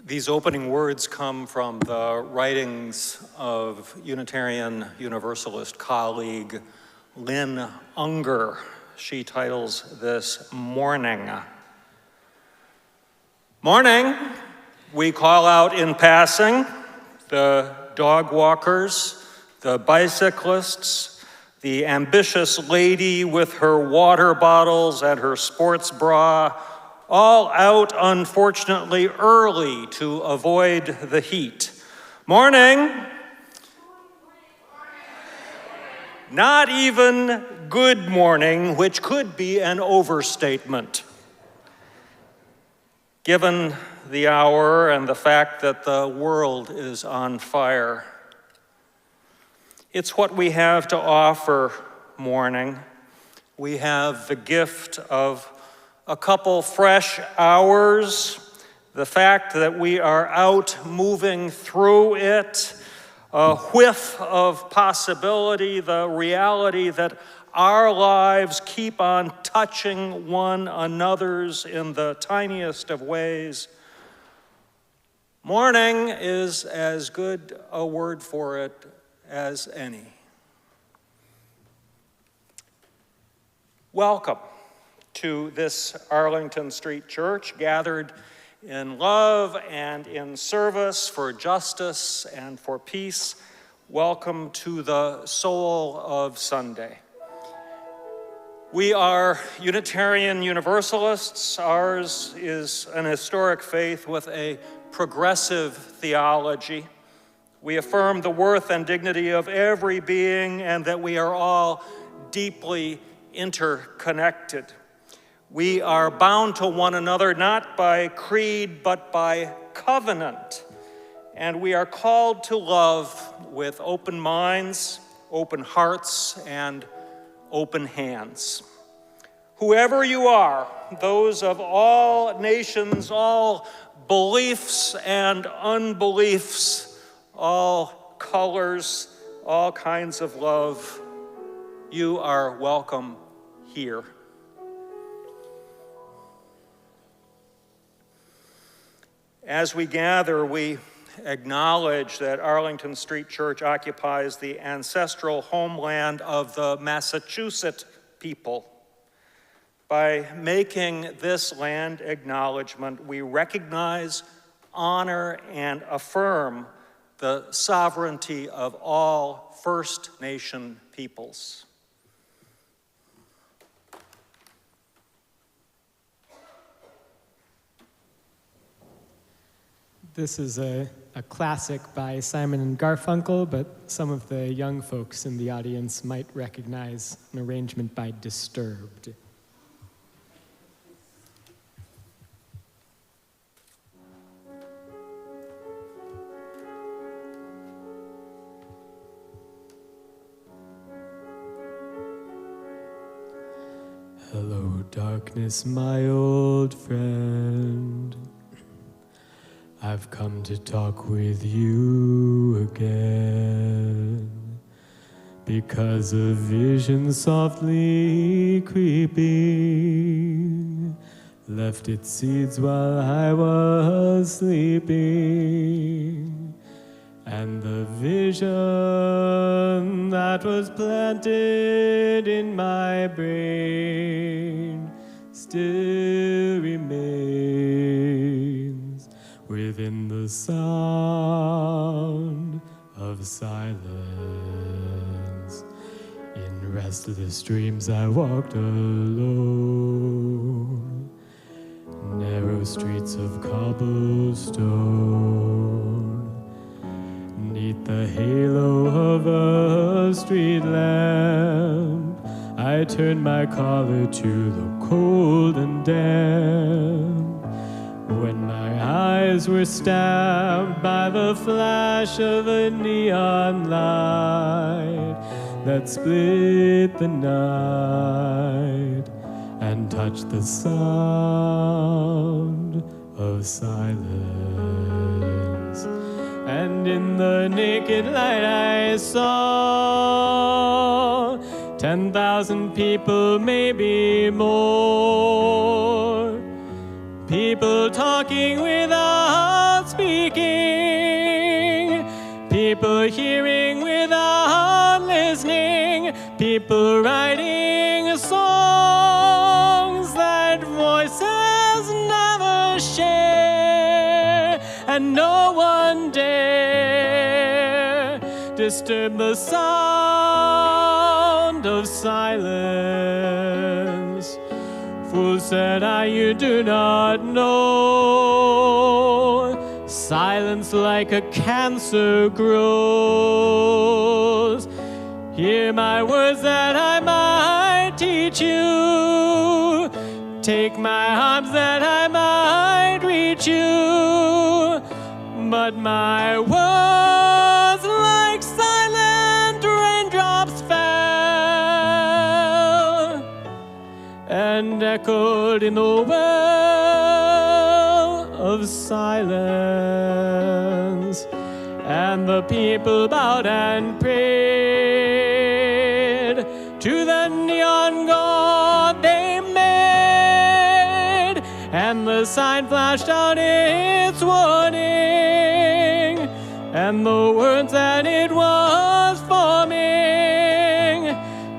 These opening words come from the writings of Unitarian Universalist colleague Lynn Unger. She titles this Morning. Morning, we call out in passing the dog walkers, the bicyclists, the ambitious lady with her water bottles and her sports bra, all out, unfortunately, early to avoid the heat. Morning. Not even good morning, which could be an overstatement, given the hour and the fact that the world is on fire. It's what we have to offer morning. We have the gift of a couple fresh hours, the fact that we are out moving through it, a whiff of possibility, the reality that our lives keep on touching one another's in the tiniest of ways. Morning is as good a word for it as any. Welcome to this Arlington Street Church, gathered in love and in service for justice and for peace. Welcome to the soul of Sunday. We are Unitarian Universalists. Ours is an historic faith with a progressive theology. We affirm the worth and dignity of every being and that we are all deeply interconnected. We are bound to one another not by creed, but by covenant. And we are called to love with open minds, open hearts, and open hands. Whoever you are, those of all nations, all beliefs and unbeliefs, all colors, all kinds of love, you are welcome here. As we gather, we acknowledge that Arlington Street Church occupies the ancestral homeland of the Massachusetts people. By making this land acknowledgement, we recognize, honor, and affirm the sovereignty of all First Nation peoples. This is a classic by Simon and Garfunkel, but some of the young folks in the audience might recognize an arrangement by Disturbed. Hello, darkness, my old friend. I've come to talk with you again, because a vision softly creeping left its seeds while I was sleeping. And the vision that was planted in my brain still remains within the sound of silence. In restless dreams I walked alone, narrow streets of cobblestone, neath the halo of a street lamp. I turned my collar to the cold and damp, when my eyes were stabbed by the flash of a neon light that split the night and touched the sound of silence. And in the naked light I saw 10,000 people, maybe more. People talking without speaking, people hearing without listening, people writing songs that voices never share, and no one dare disturb the sound of silence. Fool, said I, you do not know. Silence like a cancer grows. Hear my words that I might teach you. Take my arms that I might reach you. But my words like silent raindrops fell and echoed in the well of silence. And the people bowed and prayed to the neon god they made, and the sign flashed out its warning, and the words that it was forming,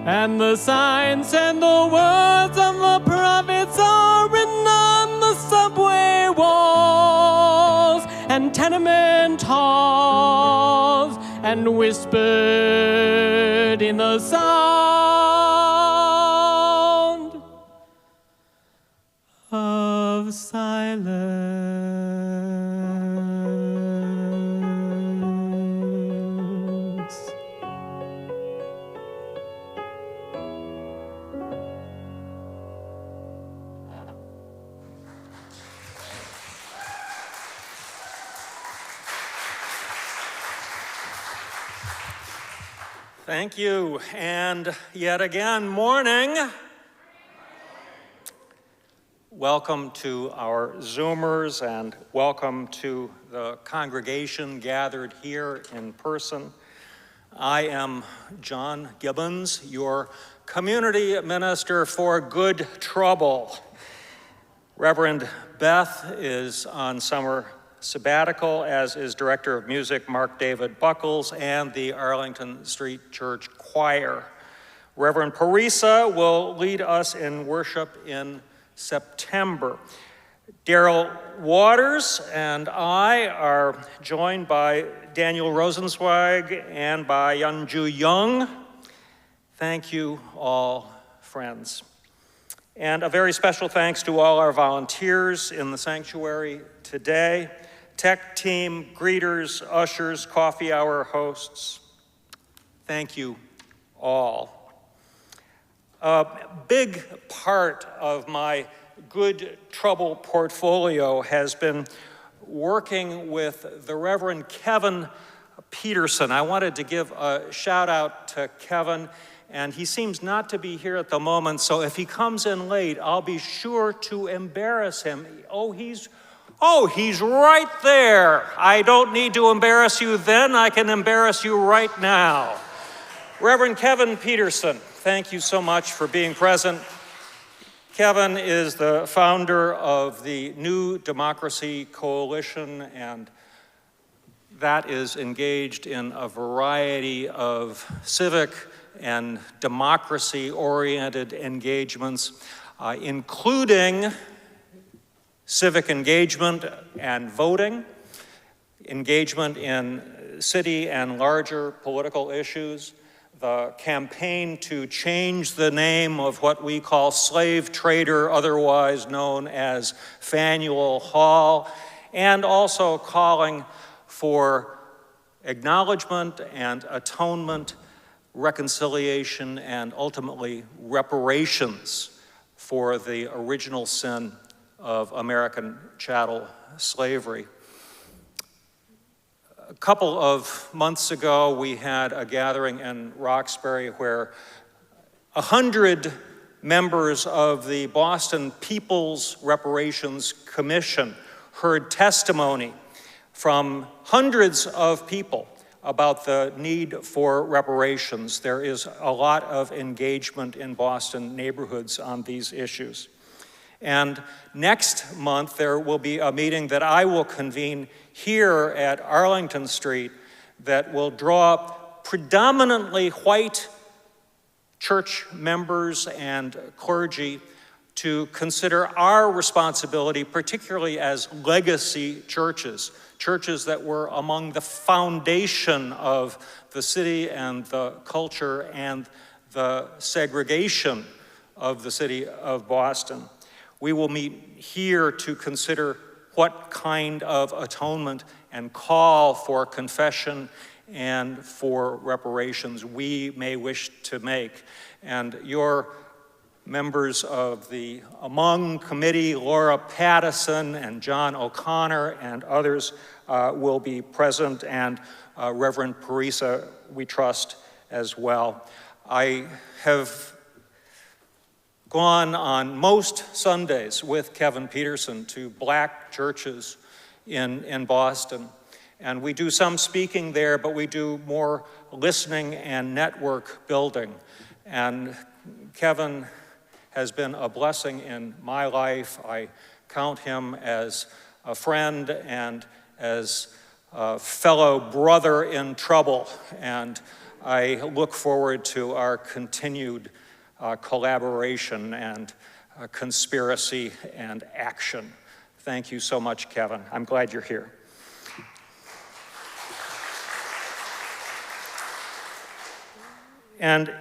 and the signs and the words of the prophets are written on the subway walls and tenement halls, and whispered in the sound of silence. Thank you, and yet again, morning. Welcome to our Zoomers, and welcome to the congregation gathered here in person. I am John Gibbons, your community minister for Good Trouble. Reverend Beth is on summer sabbatical, as is Director of Music Mark David Buckles and the Arlington Street Church Choir. Reverend Parisa will lead us in worship in September. Daryl Waters and I are joined by Daniel Rosenzweig and by Yunju Young. Thank you all, friends. And a very special thanks to all our volunteers in the sanctuary today. Tech team, greeters, ushers, coffee hour hosts. Thank you all. A big part of my Good Trouble portfolio has been working with the Reverend Kevin Peterson. I wanted to give a shout out to Kevin, and he seems not to be here at the moment, so if he comes in late, I'll be sure to embarrass him. Oh, he's right there. I don't need to embarrass you then, I can embarrass you right now. Reverend Kevin Peterson, thank you so much for being present. Kevin is the founder of the New Democracy Coalition and that is engaged in a variety of civic and democracy-oriented engagements, including civic engagement and voting, engagement in city and larger political issues, the campaign to change the name of what we call slave trader, otherwise known as Faneuil Hall, and also calling for acknowledgement and atonement, reconciliation, and ultimately reparations for the original sin of American chattel slavery. A couple of months ago, we had a gathering in Roxbury where 100 members of the Boston People's Reparations Commission heard testimony from hundreds of people about the need for reparations. There is a lot of engagement in Boston neighborhoods on these issues. And next month, there will be a meeting that I will convene here at Arlington Street that will draw predominantly white church members and clergy to consider our responsibility, particularly as legacy churches, churches that were among the foundation of the city and the culture and the segregation of the city of Boston. We will meet here to consider what kind of atonement and call for confession and for reparations we may wish to make. And your members of the Among Committee, Laura Pattison and John O'Connor and others will be present, and Reverend Parisa, we trust, as well. I have gone on most Sundays with Kevin Peterson to black churches in Boston. And we do some speaking there, but we do more listening and network building. And Kevin has been a blessing in my life. I count him as a friend and as a fellow brother in trouble. And I look forward to our continued collaboration and conspiracy and action. Thank you so much, Kevin. I'm glad you're here. And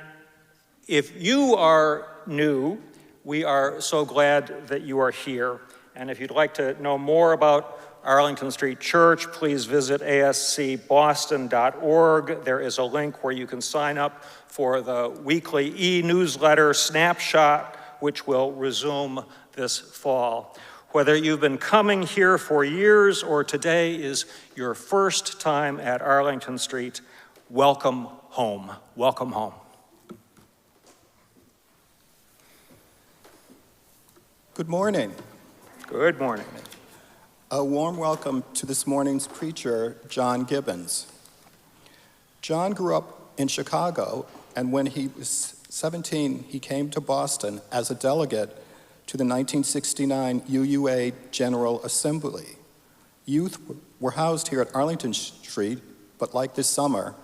if you are new, we are so glad that you are here. And if you'd like to know more about Arlington Street Church, please visit ascboston.org. There is a link where you can sign up for the weekly e-newsletter Snapshot, which will resume this fall. Whether you've been coming here for years or today is your first time at Arlington Street, welcome home. Welcome home. Good morning. Good morning. A warm welcome to this morning's preacher, John Gibbons. John grew up in Chicago, and when he was 17, he came to Boston as a delegate to the 1969 UUA General Assembly. Youth were housed here at Arlington Street, but like this summer,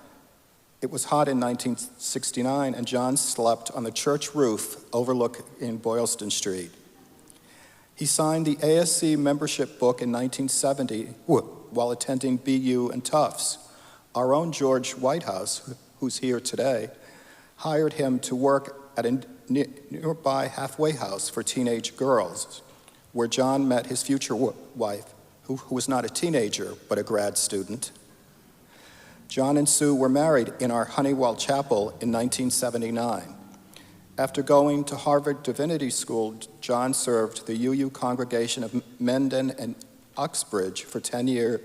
it was hot in 1969, and John slept on the church roof overlooking Boylston Street. He signed the ASC membership book in 1970 while attending BU and Tufts. Our own George Whitehouse, who's here today, hired him to work at a nearby halfway house for teenage girls, where John met his future wife, who was not a teenager, but a grad student. John and Sue were married in our Honeywell Chapel in 1979. After going to Harvard Divinity School, John served the UU congregation of Mendon and Uxbridge for 10 years,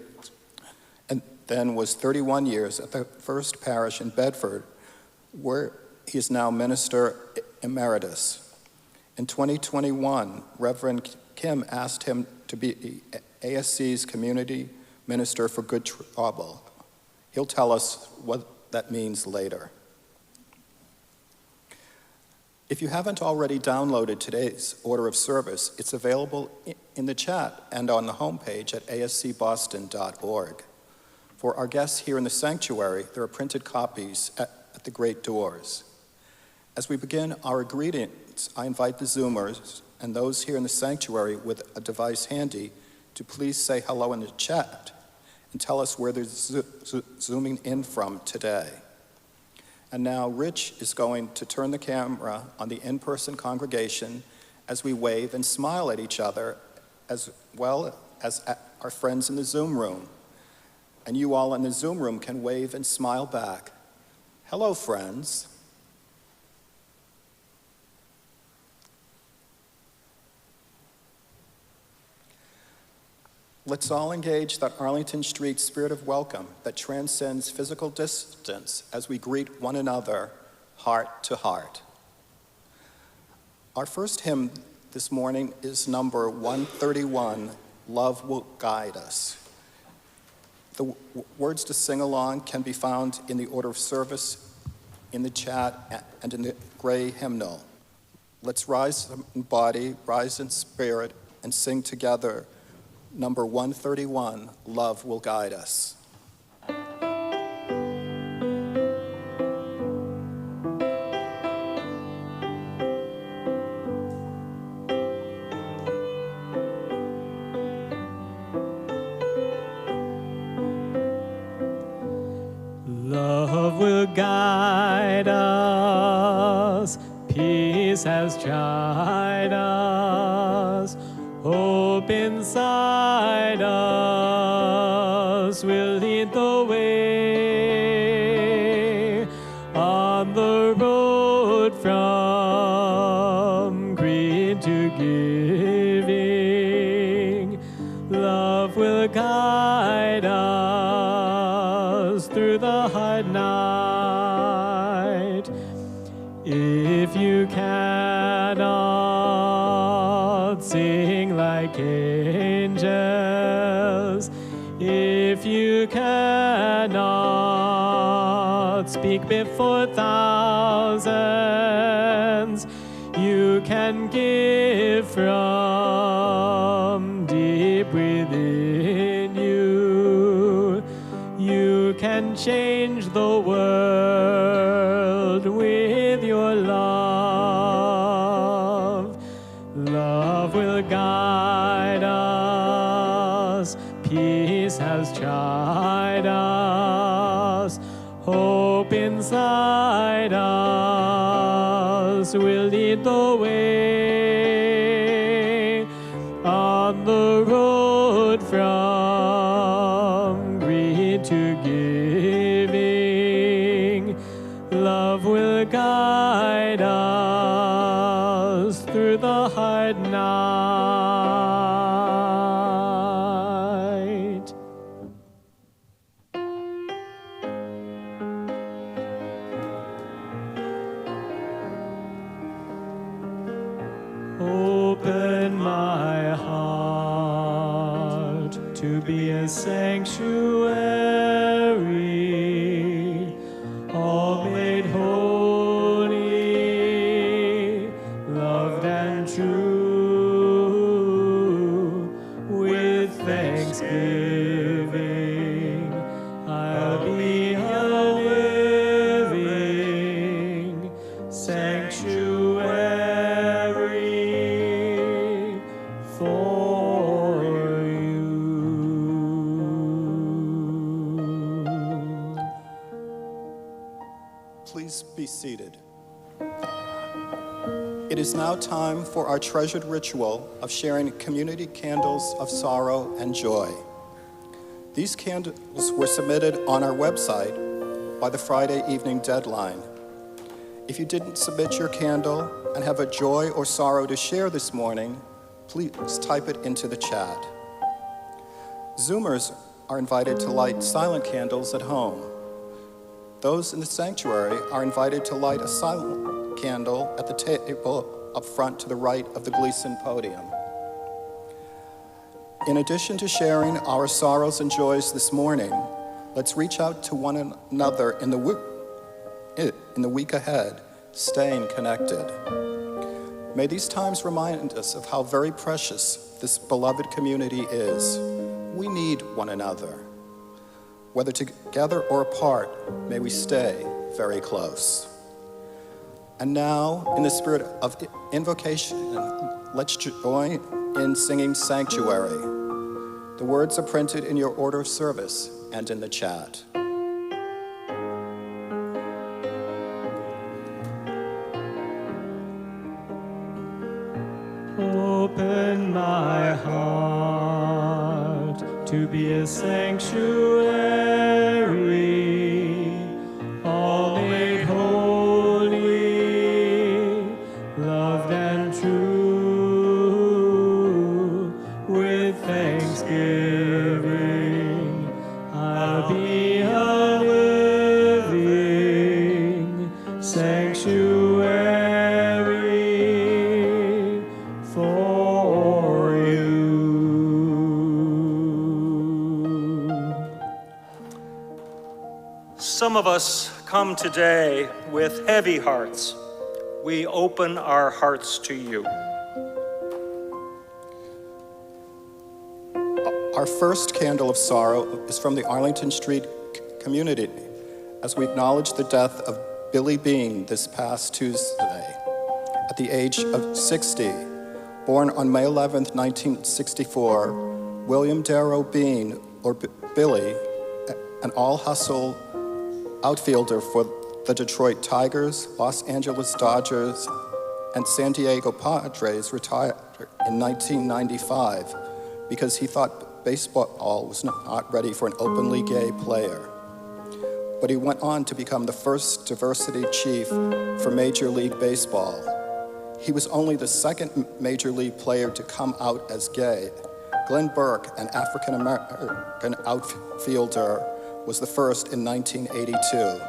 and then was 31 years at the First Parish in Bedford, where he is now Minister Emeritus. In 2021, Reverend Kim asked him to be ASC's Community Minister for Good Trouble. He'll tell us what that means later. If you haven't already downloaded today's order of service, it's available in the chat and on the homepage at ascboston.org. For our guests here in the sanctuary, there are printed copies at the great doors. As we begin our greetings, I invite the Zoomers and those here in the sanctuary with a device handy to please say hello in the chat and tell us where they're zooming in from today. And now Rich is going to turn the camera on the in-person congregation as we wave and smile at each other, as well as at our friends in the Zoom room. And you all in the Zoom room can wave and smile back. Hello, friends. Let's all engage that Arlington Street spirit of welcome that transcends physical distance as we greet one another heart to heart. Our first hymn this morning is number 131, Love Will Guide Us. The words to sing along can be found in the order of service, in the chat, and in the gray hymnal. Let's rise in body, rise in spirit, and sing together number 131, Love Will Guide Us. Love will guide us, peace has tried us, hope inside us will lead the way on the road from greed to giving. Love will guide us through the hard night. If you cannot sing like angels, if you cannot speak before thousands, you can give from deep within you. You can change the world with your love. Love will guide us, peace has tried us, hope inside us will lead the way on the road from greed to giving. Love will guide us through the hard night. Open my heart to be a sanctuary, all made holy, loved and true. With thanksgiving, I'll be a living sanctuary for you. Please be seated. It is now time for our treasured ritual of sharing community candles of sorrow and joy. These candles were submitted on our website by the Friday evening deadline. If you didn't submit your candle and have a joy or sorrow to share this morning, please type it into the chat. Zoomers are invited to light silent candles at home. Those in the sanctuary are invited to light a silent candle at the table up front to the right of the Gleason podium. In addition to sharing our sorrows and joys this morning, let's reach out to one another in the week ahead, staying connected. May these times remind us of how very precious this beloved community is. We need one another. Whether together or apart, may we stay very close. And now, in the spirit of invocation, let's join in singing Sanctuary. The words are printed in your order of service and in the chat. Open my heart to be a sanctuary, all made holy, loved and true. With thanksgiving, I'll be a living sanctuary for you. Some of us come today with heavy hearts. We open our hearts to you. Our first candle of sorrow is from the Arlington Street community as we acknowledge the death of Billy Bean this past Tuesday at the age of 60. Born on May 11th, 1964, William Darrow Bean, or Billy, an all-hustle outfielder for the Detroit Tigers, Los Angeles Dodgers, and San Diego Padres, retired in 1995 because he thought baseball was not ready for an openly gay player. But he went on to become the first diversity chief for Major League Baseball. He was only the second Major League player to come out as gay. Glenn Burke, an African-American outfielder, was the first in 1982.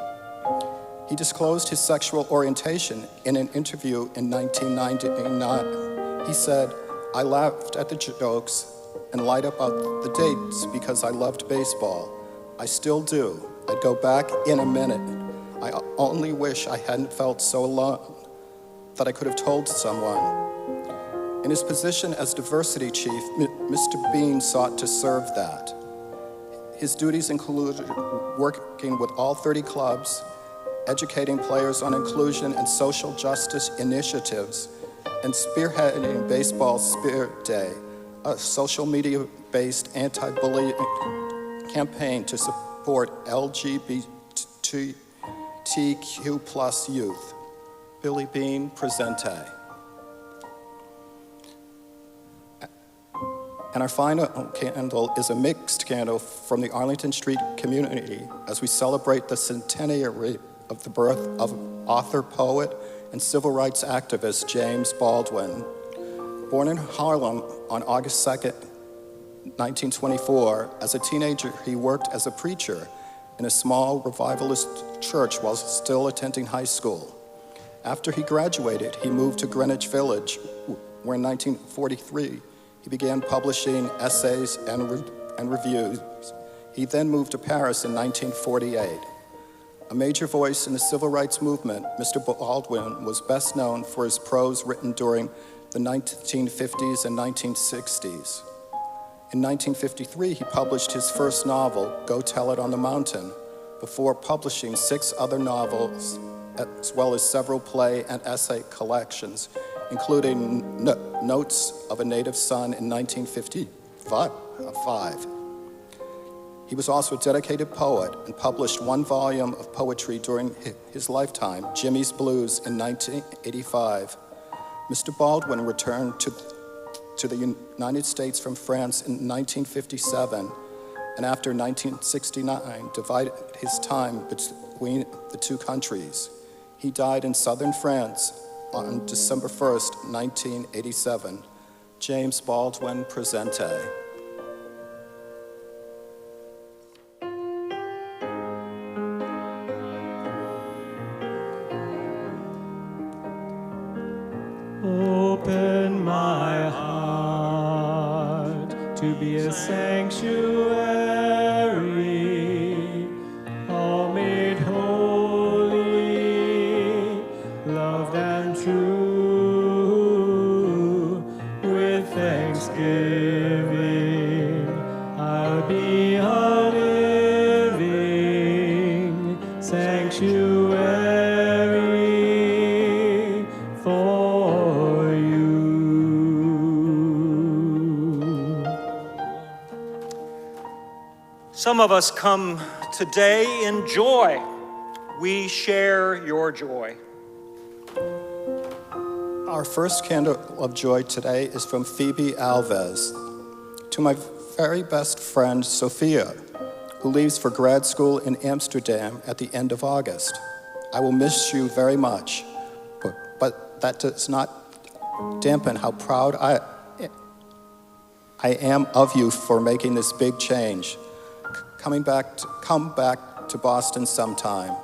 He disclosed his sexual orientation in an interview in 1999. He said, "I laughed at the jokes and lied about the dates because I loved baseball. I still do. I'd go back in a minute. I only wish I hadn't felt so alone that I could have told someone." In his position as diversity chief, Mr. Bean sought to serve that. His duties included working with all 30 clubs, educating players on inclusion and social justice initiatives, and spearheading Baseball Spirit Day, a social media-based anti-bullying campaign to support LGBTQ+ youth. Billy Bean, presente. And our final candle is a mixed candle from the Arlington Street community as we celebrate the centenary of the birth of author, poet, and civil rights activist James Baldwin. Born in Harlem on August 2nd, 1924, as a teenager he worked as a preacher in a small revivalist church while still attending high school. After he graduated, he moved to Greenwich Village, where in 1943 he began publishing essays and reviews. He then moved to Paris in 1948. A major voice in the civil rights movement, Mr. Baldwin was best known for his prose written during the 1950s and 1960s. In 1953, he published his first novel, Go Tell It on the Mountain, before publishing 6 other novels, as well as several play and essay collections, including Notes of a Native Son in 1955. He was also a dedicated poet and published 1 volume of poetry during his lifetime, Jimmy's Blues, in 1985. Mr. Baldwin returned to the United States from France in 1957, and after 1969, divided his time between the 2 countries. He died in southern France on December 1st, 1987. James Baldwin, presente. Open my heart to be a sanctuary, all made holy, loved and true. With thanksgiving, I'll be a living sanctuary for you. Some of us come today in joy. We share your joy. Our first candle of joy today is from Phoebe Alves. To my very best friend, Sophia, who leaves for grad school in Amsterdam at the end of August. I will miss you very much, but that does not dampen how proud I am of you for making this big change. Come back to Boston sometime.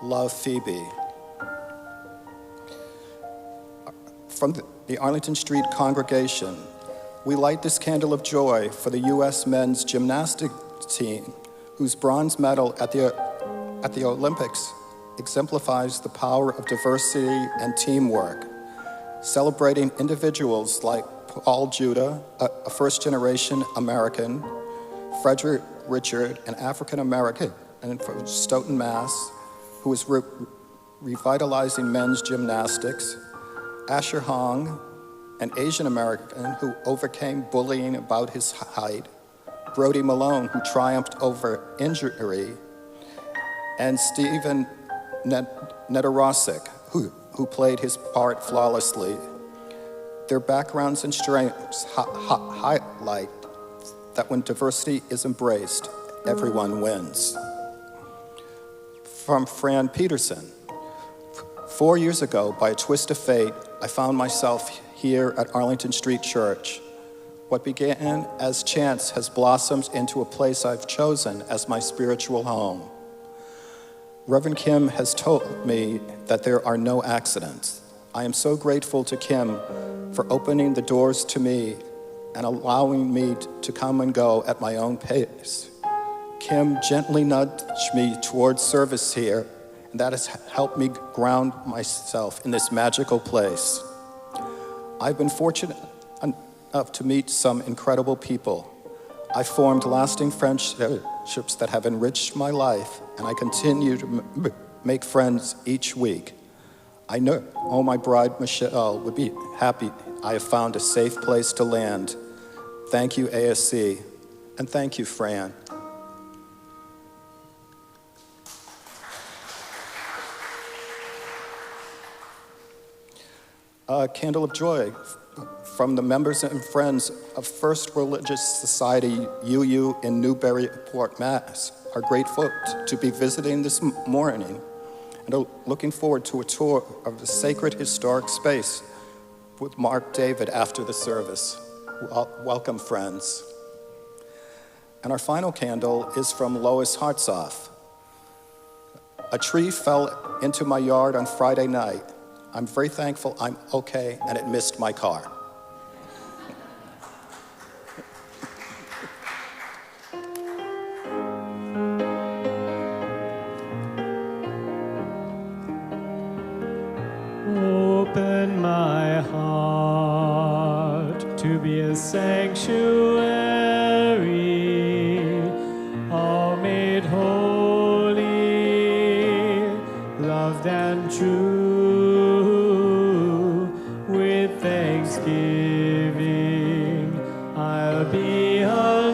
Love, Phoebe. From the Arlington Street congregation, we light this candle of joy for the U.S. men's gymnastics team, whose bronze medal at the Olympics exemplifies the power of diversity and teamwork, celebrating individuals like Paul Judah, a first-generation American, Frederick Richard, an African-American and from Stoughton, Mass., who is revitalizing men's gymnastics, Asher Hong, an Asian American who overcame bullying about his height, Brody Malone, who triumphed over injury, and Stephen Nedorosik, who played his part flawlessly. Their backgrounds and strengths highlight that when diversity is embraced, everyone wins. From Fran Peterson. 4 years ago, by a twist of fate, I found myself here at Arlington Street Church. What began as chance has blossomed into a place I've chosen as my spiritual home. Reverend Kim has told me that there are no accidents. I am so grateful to Kim for opening the doors to me and allowing me to come and go at my own pace. Kim gently nudged me towards service here, and that has helped me ground myself in this magical place. I've been fortunate enough to meet some incredible people. I formed lasting friendships that have enriched my life, and I continue to make friends each week. I know my bride, Michelle, would be happy I have found a safe place to land. Thank you, ASC, and thank you, Fran. A candle of joy from the members and friends of First Religious Society UU in Newburyport, Mass. Are grateful to be visiting this morning and are looking forward to a tour of the sacred historic space with Mark David after the service. Welcome, friends. And our final candle is from Lois Hartsoff. A tree fell into my yard on Friday night. I'm very thankful I'm okay and it missed my car. Open my heart to be a sanctuary, all made holy, loved and true. With thanksgiving, I'll be a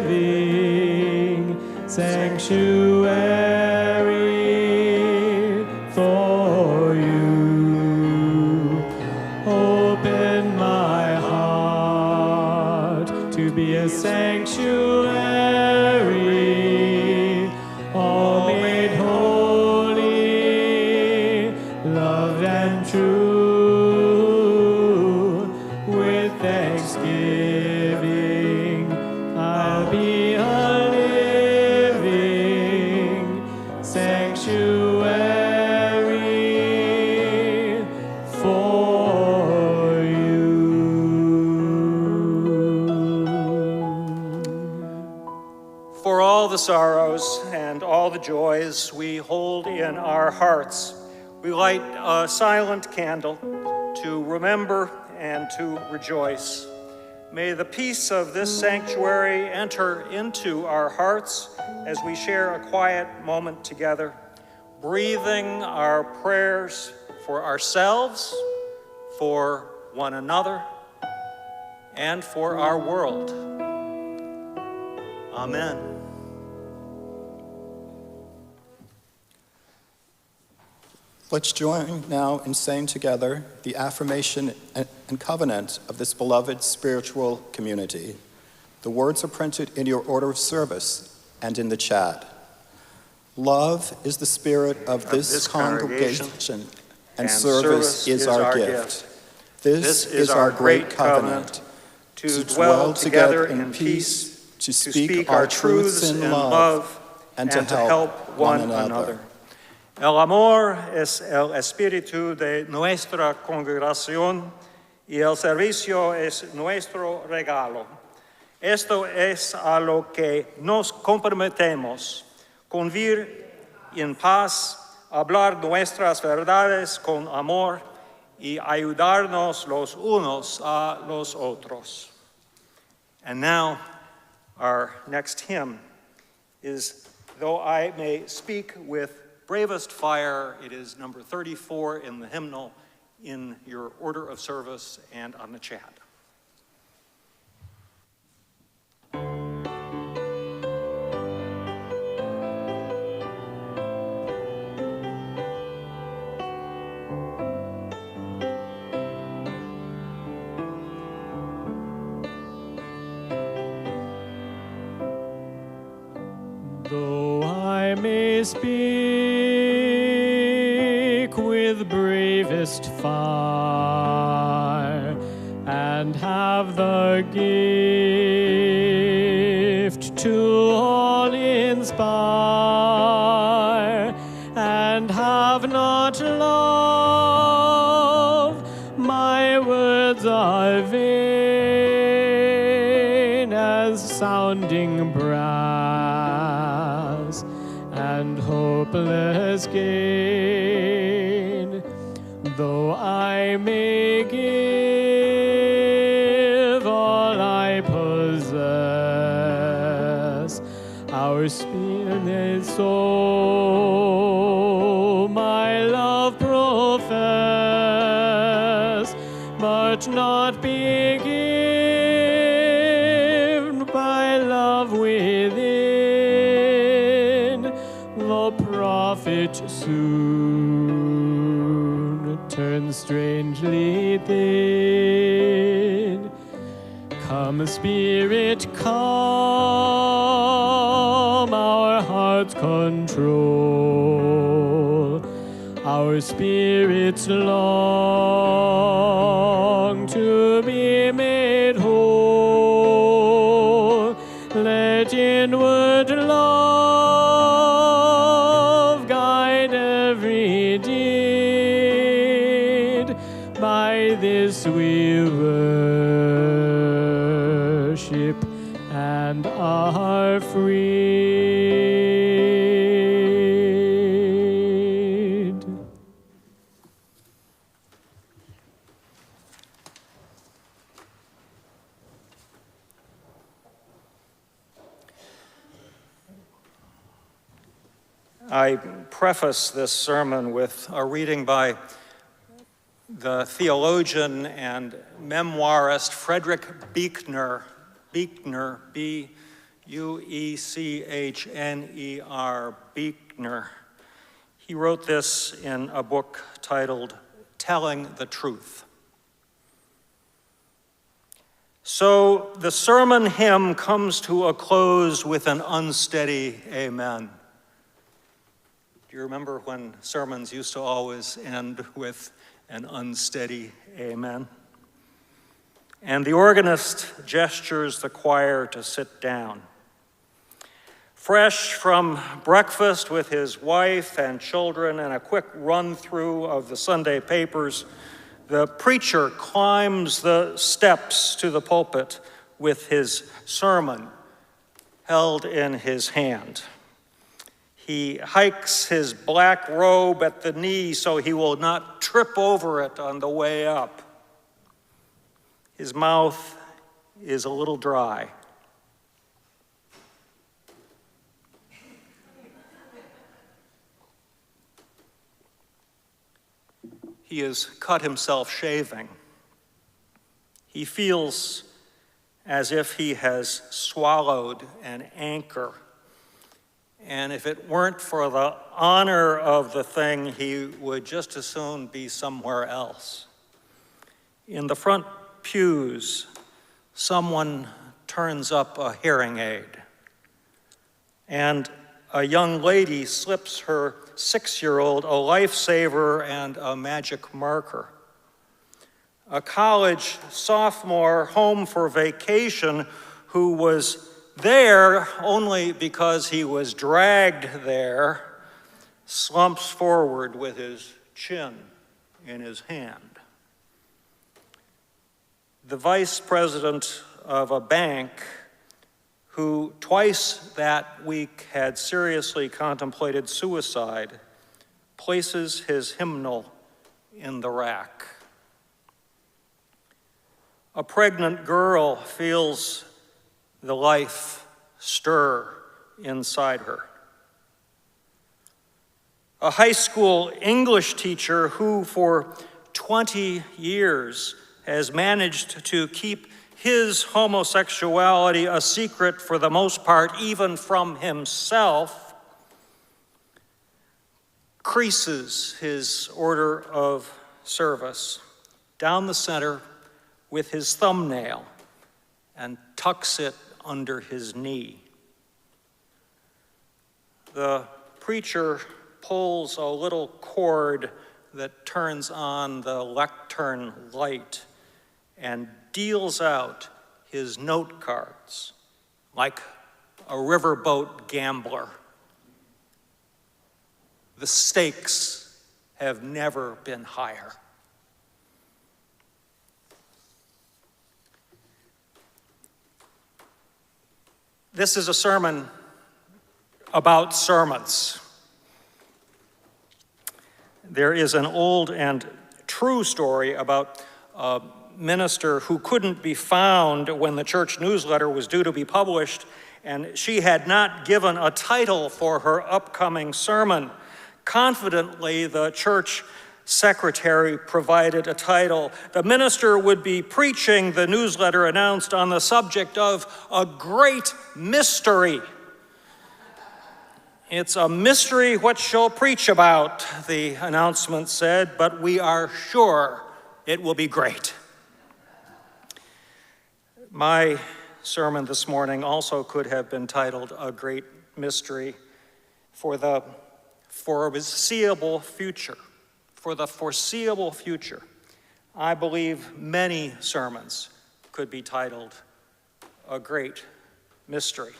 living sanctuary for you. Open my heart to be a sanctuary, all made holy, loved and true. With thanksgiving, I'll be a living sanctuary for you. For all the sorrows and all the joys we hold in our hearts, we light a silent candle to remember and to rejoice. May the peace of this sanctuary enter into our hearts as we share a quiet moment together. breathing our prayers for ourselves, for one another, and for our world. Amen. Let's join now in saying together the affirmation and covenant of this beloved spiritual community. The words are printed in your order of service and in the chat. Love is the spirit of this congregation, and service is our gift. This is our great covenant, to dwell together in peace, to speak our truths in love, and to help one another. El amor es el espíritu de nuestra congregación y el servicio es nuestro regalo. Esto es a lo que nos comprometemos, convivir en paz, hablar nuestras verdades con amor y ayudarnos los unos a los otros. And now, our next hymn is Though I May Speak with Bravest Fire. It is number 34 in the hymnal in your order of service and on the chat. Though I may speak with bravest fire and have the gift to all inspire and have not love, my words are vain as sounding brass and hopeless gain. Though I may give all I possess, our spirit soul, my love profess, but not be given by love within, the prophet soon turns strangely thin. Come, Spirit, calm our heart's control. Our spirits long to be made whole. Let inward love guide every deed. By this we worship and are freed. I preface this sermon with a reading by the theologian and memoirist Frederick Buechner, B-U-E-C-H-N-E-R, Buechner. He wrote this in a book titled Telling the Truth. So the sermon hymn comes to a close with an unsteady amen. Do you remember when sermons used to always end with an unsteady amen? And the organist gestures the choir to sit down. Fresh from breakfast with his wife and children and a quick run-through of the Sunday papers, the preacher climbs the steps to the pulpit with his sermon held in his hand. He hikes his black robe at the knee so he will not trip over it on the way up. His mouth is a little dry. he has cut himself shaving. He feels as if he has swallowed an anchor. And if it weren't for the honor of the thing, he would just as soon be somewhere else. In the front pews, someone turns up a hearing aid, and a young lady slips her 6-year-old a lifesaver and a magic marker. A college sophomore home for vacation who was there only because he was dragged there slumps forward with his chin in his hand. The vice president of a bank who twice that week had seriously contemplated suicide places his hymnal in the rack. A pregnant girl feels the life stir inside her. A high school English teacher who for 20 years has managed to keep his homosexuality a secret for the most part, even from himself, creases his order of service down the center with his thumbnail and tucks it under his knee. The preacher pulls a little cord that turns on the lectern light and deals out his note cards like a riverboat gambler. The stakes have never been higher. This is a sermon about sermons. There is an old and true story about a minister who couldn't be found when the church newsletter was due to be published, and she had not given a title for her upcoming sermon. Confidently, the church secretary provided a title. The minister would be preaching, the newsletter announced, on the subject of a great mystery. It's a mystery what she'll preach about, the announcement said, but we are sure it will be great. My sermon this morning also could have been titled A Great Mystery for the foreseeable future. For the foreseeable future, I believe many sermons could be titled A Great Mystery,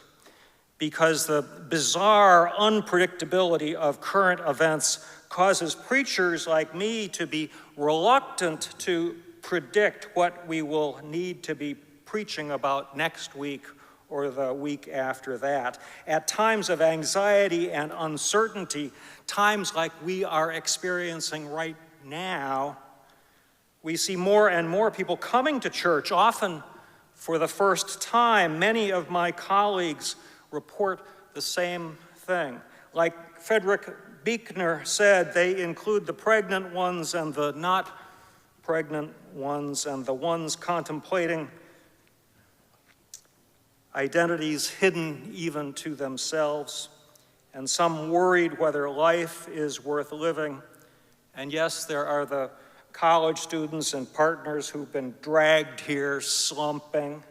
because the bizarre unpredictability of current events causes preachers like me to be reluctant to predict what we will need to be preaching about next week or the week after that. At times of anxiety and uncertainty, times like we are experiencing right now, we see more and more people coming to church, often for the first time. Many of my colleagues report the same thing. Like Frederick Buechner said, they include the pregnant ones and the not pregnant ones and the ones contemplating identities hidden even to themselves, and some worried whether life is worth living. And yes, there are the college students and partners who've been dragged here slumping.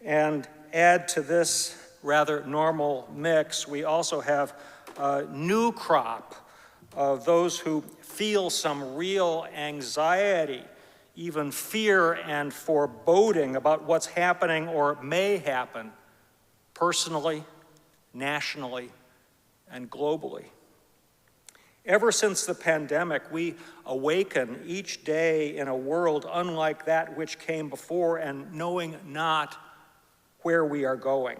And add to this rather normal mix, we also have a new crop of those who feel some real anxiety, even fear and foreboding about what's happening or may happen personally, nationally, and globally. Ever since the pandemic, we awaken each day in a world unlike that which came before and knowing not where we are going.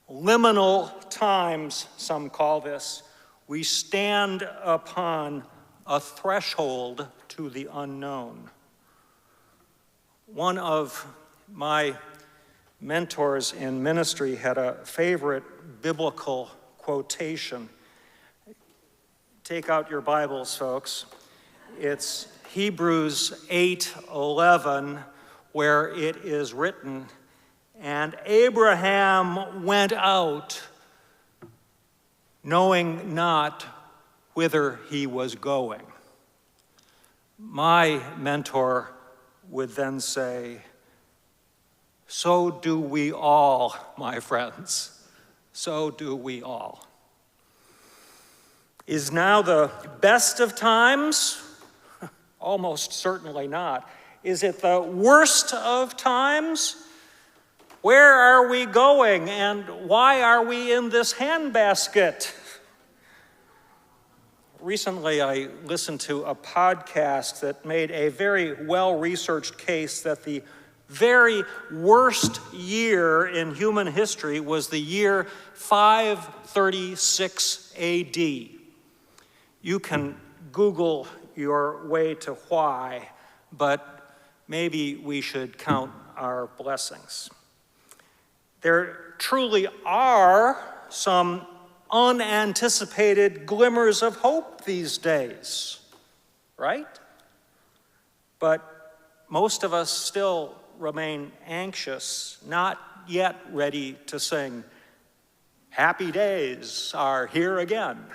Liminal times, some call this. We stand upon a threshold to the unknown. One of my mentors in ministry had a favorite biblical quotation. Take out your Bibles, folks. It's Hebrews 8:11, where it is written, "And Abraham went out, knowing not whither he was going." My mentor would then say, "So do we all, my friends. So do we all." Is now the best of times? Almost certainly not. Is it the worst of times? Where are we going, and why are we in this handbasket? Recently, I listened to a podcast that made a very well-researched case that the very worst year in human history was the year 536 AD. You can Google your way to why, but maybe we should count our blessings. There truly are some unanticipated glimmers of hope these days, right? But most of us still remain anxious, not yet ready to sing, "Happy days are here again."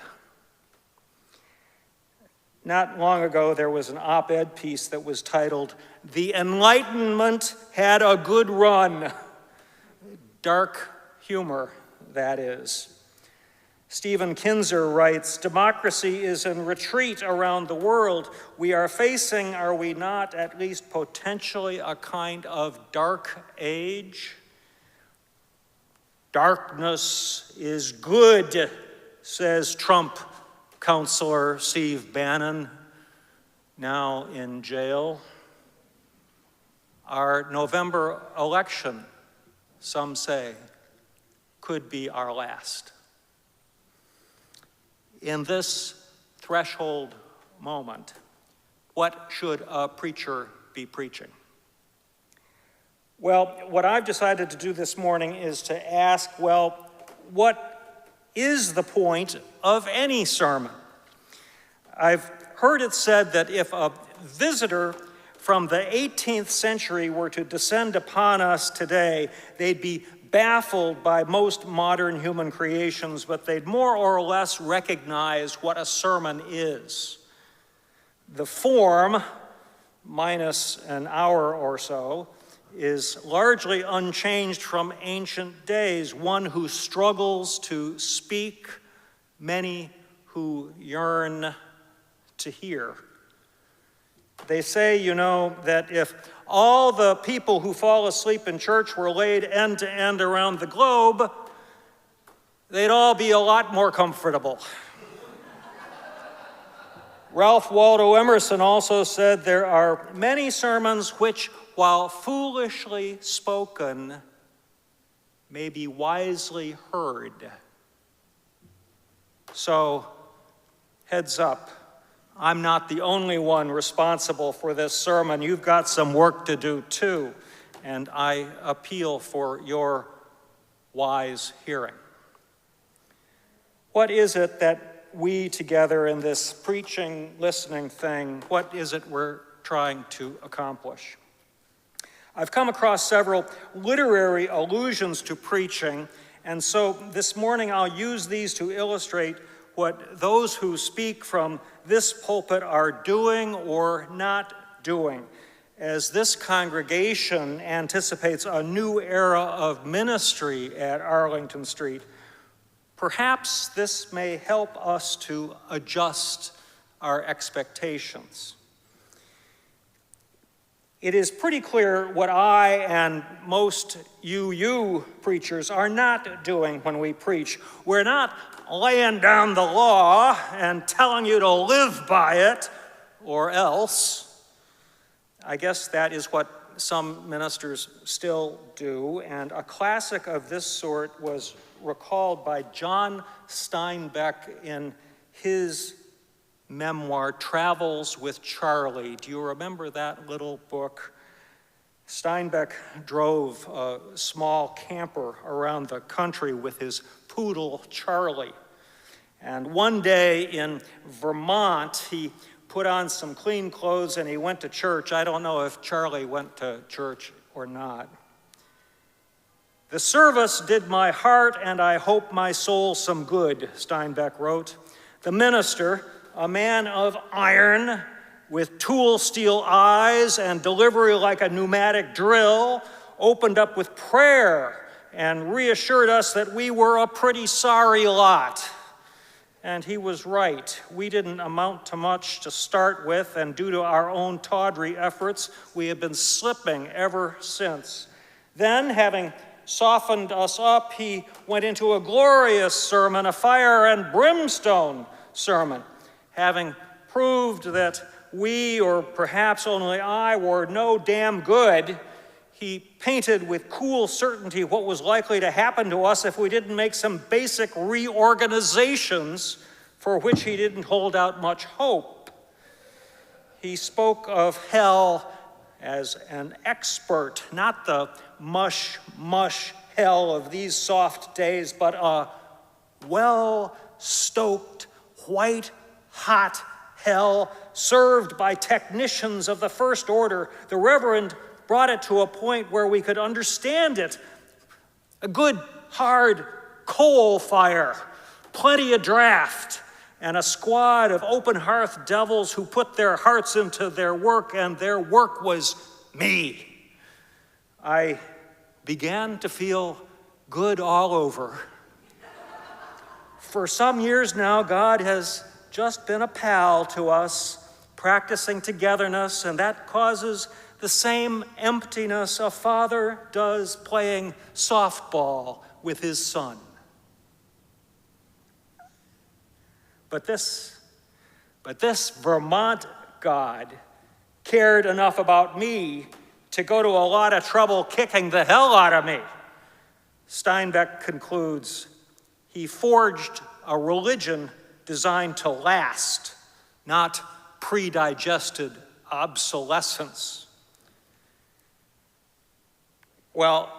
Not long ago, there was an op-ed piece that was titled, "The Enlightenment Had a Good Run." Dark humor, that is. Stephen Kinzer writes, "Democracy is in retreat around the world. We are facing, are we not, at least potentially a kind of dark age? Darkness is good," says Trump counselor Steve Bannon, now in jail. Our November election, some say, could be our last. In this threshold moment, what should a preacher be preaching? Well, what I've decided to do this morning is to ask, well, what is the point of any sermon? I've heard it said that if a visitor from the 18th century were to descend upon us today, they'd be baffled by most modern human creations, but they'd more or less recognize what a sermon is. The form, minus an hour or so, is largely unchanged from ancient days. One who struggles to speak, many who yearn to hear. They say, that if all the people who fall asleep in church were laid end to end around the globe, they'd all be a lot more comfortable. Ralph Waldo Emerson also said there are many sermons which, while foolishly spoken, may be wisely heard. So, heads up. I'm not the only one responsible for this sermon. You've got some work to do too, and I appeal for your wise hearing. What is it that we together in this preaching, listening thing, what is it we're trying to accomplish? I've come across several literary allusions to preaching, and so this morning I'll use these to illustrate what those who speak from this pulpit are doing or not doing, as this congregation anticipates a new era of ministry at Arlington Street. Perhaps this may help us to adjust our expectations. It is pretty clear what I and most you preachers are not doing when we preach. We're not laying down the law and telling you to live by it, or else. I guess that is what some ministers still do, and a classic of this sort was recalled by John Steinbeck in his memoir, Travels with Charlie. Do you remember that little book? Steinbeck drove a small camper around the country with his poodle, Charlie. And one day in Vermont, he put on some clean clothes and he went to church. I don't know if Charlie went to church or not. The service did my heart and I hope my soul some good, Steinbeck wrote. The minister, a man of iron with tool steel eyes and delivery like a pneumatic drill, opened up with prayer and reassured us that we were a pretty sorry lot. And he was right. We didn't amount to much to start with, and due to our own tawdry efforts, we have been slipping ever since. Then, having softened us up, he went into a glorious sermon, a fire and brimstone sermon, having proved that we, or perhaps only I, were no damn good. He painted with cool certainty what was likely to happen to us if we didn't make some basic reorganizations for which he didn't hold out much hope. He spoke of hell as an expert, not the mush hell of these soft days, but a well-stoked, white-hot hell served by technicians of the first order. The Reverend brought it to a point where we could understand it. A good, hard coal fire, plenty of draft, and a squad of open hearth devils who put their hearts into their work, and their work was me. I began to feel good all over. For some years now, God has just been a pal to us, practicing togetherness, and that causes the same emptiness a father does playing softball with his son. But this Vermont God cared enough about me to go to a lot of trouble kicking the hell out of me. Steinbeck concludes, he forged a religion designed to last, not pre-digested obsolescence. Well,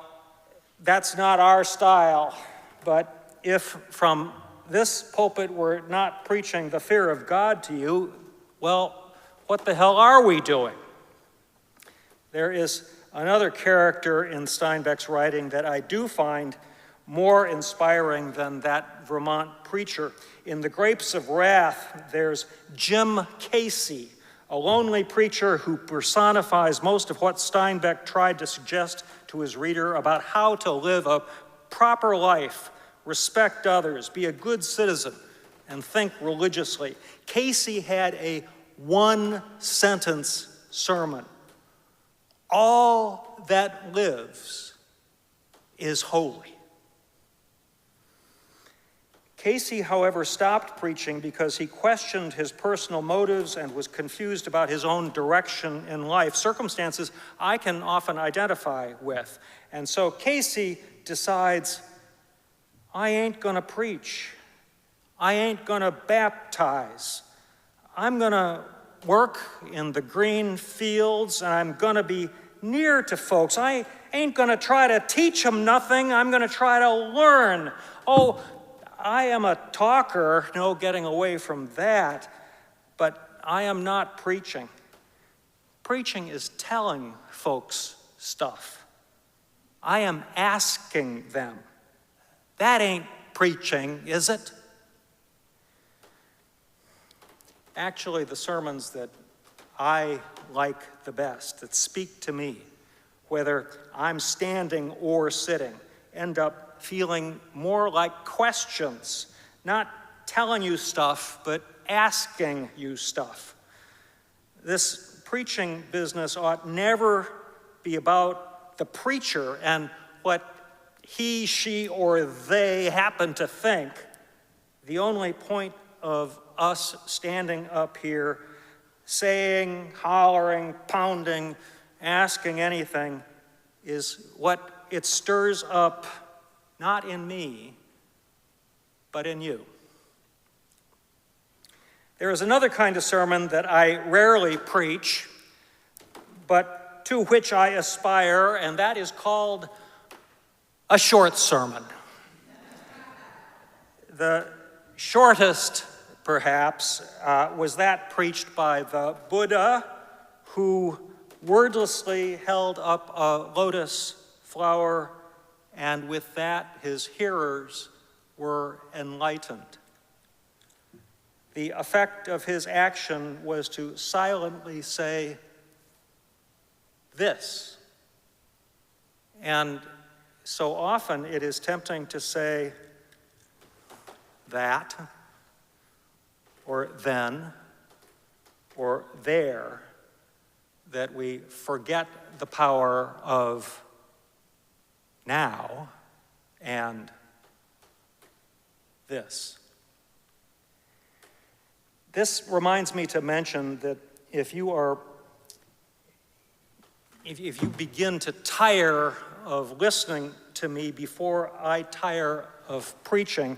that's not our style, but if from this pulpit we're not preaching the fear of God to you, well, what the hell are we doing? There is another character in Steinbeck's writing that I do find more inspiring than that Vermont preacher. In The Grapes of Wrath, there's Jim Casey, a lonely preacher who personifies most of what Steinbeck tried to suggest to his reader about how to live a proper life, respect others, be a good citizen, and think religiously. Casey had a one-sentence sermon. All that lives is holy. Casey, however, stopped preaching because he questioned his personal motives and was confused about his own direction in life, circumstances I can often identify with. And so Casey decides, I ain't gonna preach. I ain't gonna baptize. I'm gonna work in the green fields, and I'm gonna be near to folks. I ain't gonna try to teach them nothing. I'm gonna try to learn. Oh, I am a talker, no getting away from that, but I am not preaching. Preaching is telling folks stuff. I am asking them. That ain't preaching, is it? Actually, the sermons that I like the best, that speak to me, whether I'm standing or sitting, end up feeling more like questions, not telling you stuff, but asking you stuff. This preaching business ought never be about the preacher and what he, she, or they happen to think. The only point of us standing up here, saying, hollering, pounding, asking anything, is what it stirs up, not in me, but in you. There is another kind of sermon that I rarely preach, but to which I aspire, and that is called a short sermon. The shortest perhaps, was that preached by the Buddha, who wordlessly held up a lotus flower, and with that his hearers were enlightened. The effect of his action was to silently say this. And so often it is tempting to say that, or then, or there, that we forget the power of now and this. This reminds me to mention that if you begin to tire of listening to me before I tire of preaching,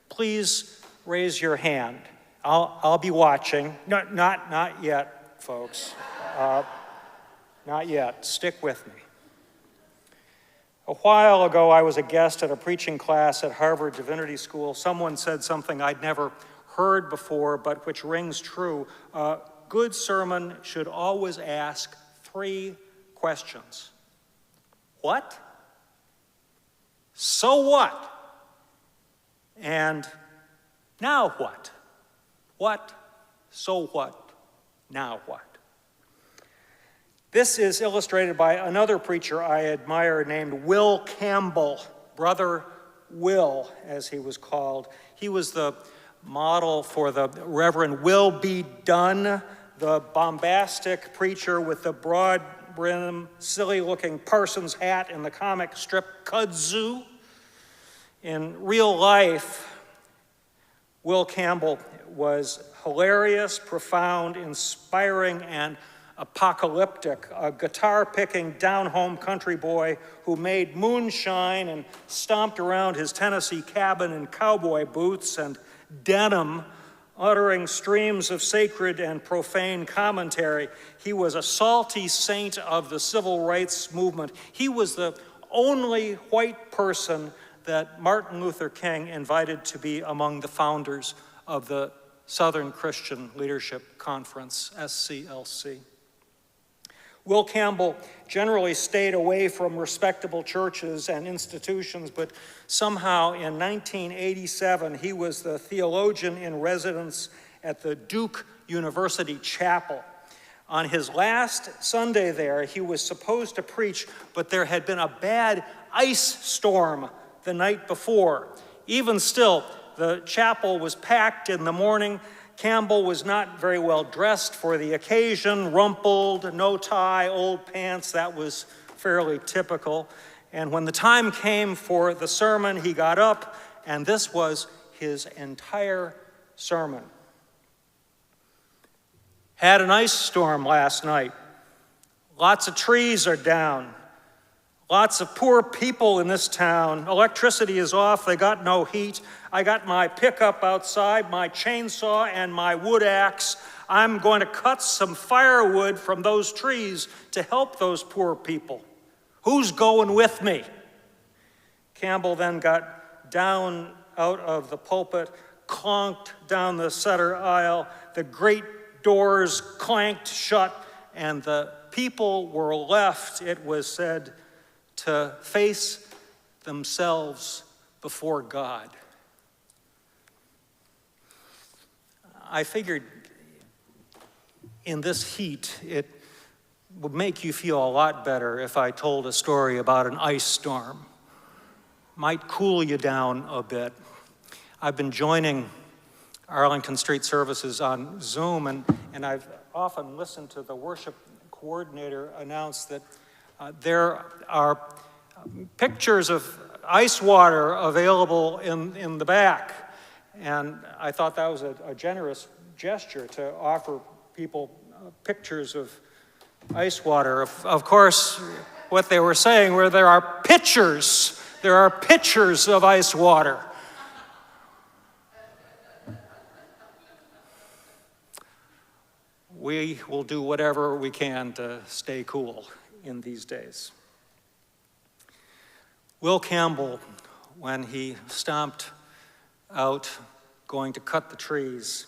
please raise your hand. I'll be watching. Not yet, folks. Not yet. Stick with me. A while ago, I was a guest at a preaching class at Harvard Divinity School. Someone said something I'd never heard before, but which rings true. A good sermon should always ask 3 questions. What? So what? And now what? What? So what? Now what? This is illustrated by another preacher I admire named Will Campbell, Brother Will, as he was called. He was the model for the Reverend Will B. Dunn, the bombastic preacher with the broad brim, silly-looking parson's hat and the comic strip kudzu. In real life, Will Campbell was hilarious, profound, inspiring, and apocalyptic, a guitar-picking, down-home country boy who made moonshine and stomped around his Tennessee cabin in cowboy boots and denim, uttering streams of sacred and profane commentary. He was a salty saint of the civil rights movement. He was the only white person that Martin Luther King invited to be among the founders of the Southern Christian Leadership Conference, SCLC. Will Campbell generally stayed away from respectable churches and institutions, but somehow in 1987, he was the theologian in residence at the Duke University Chapel. On his last Sunday there, he was supposed to preach, but there had been a bad ice storm the night before. Even still, the chapel was packed in the morning. Campbell was not very well dressed for the occasion, rumpled, no tie, old pants. That was fairly typical. And when the time came for the sermon, he got up, and this was his entire sermon. Had an ice storm last night. Lots of trees are down. Lots of poor people in this town. Electricity is off. They got no heat. I got my pickup outside, my chainsaw, and my wood axe. I'm going to cut some firewood from those trees to help those poor people. Who's going with me? Campbell then got down out of the pulpit, clonked down the center aisle. The great doors clanked shut, and the people were left, it was said, to face themselves before God. I figured in this heat, it would make you feel a lot better if I told a story about an ice storm. Might cool you down a bit. I've been joining Arlington Street services on Zoom, and I've often listened to the worship coordinator announce that there are pictures of ice water available in the back. And I thought that was a generous gesture to offer people pictures of ice water. Of course, what they were saying were there are pitchers of ice water. We will do whatever we can to stay cool in these days. Will Campbell, when he stomped out going to cut the trees,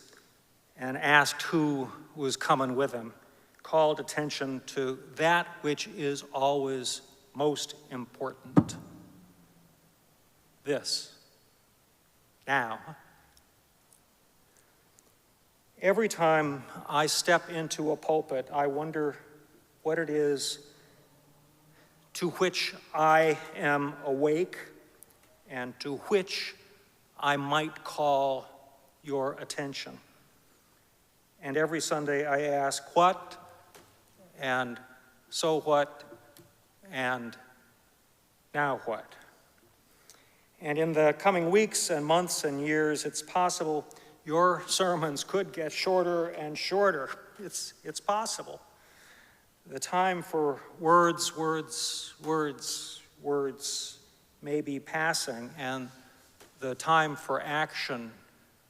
and asked who was coming with him, called attention to that which is always most important. This. Now. Every time I step into a pulpit, I wonder what it is to which I am awake and to which I might call your attention. And every Sunday I ask, what? And so what? And now what? And in the coming weeks and months and years, it's possible your sermons could get shorter and shorter. It's possible. The time for words may be passing, and the time for action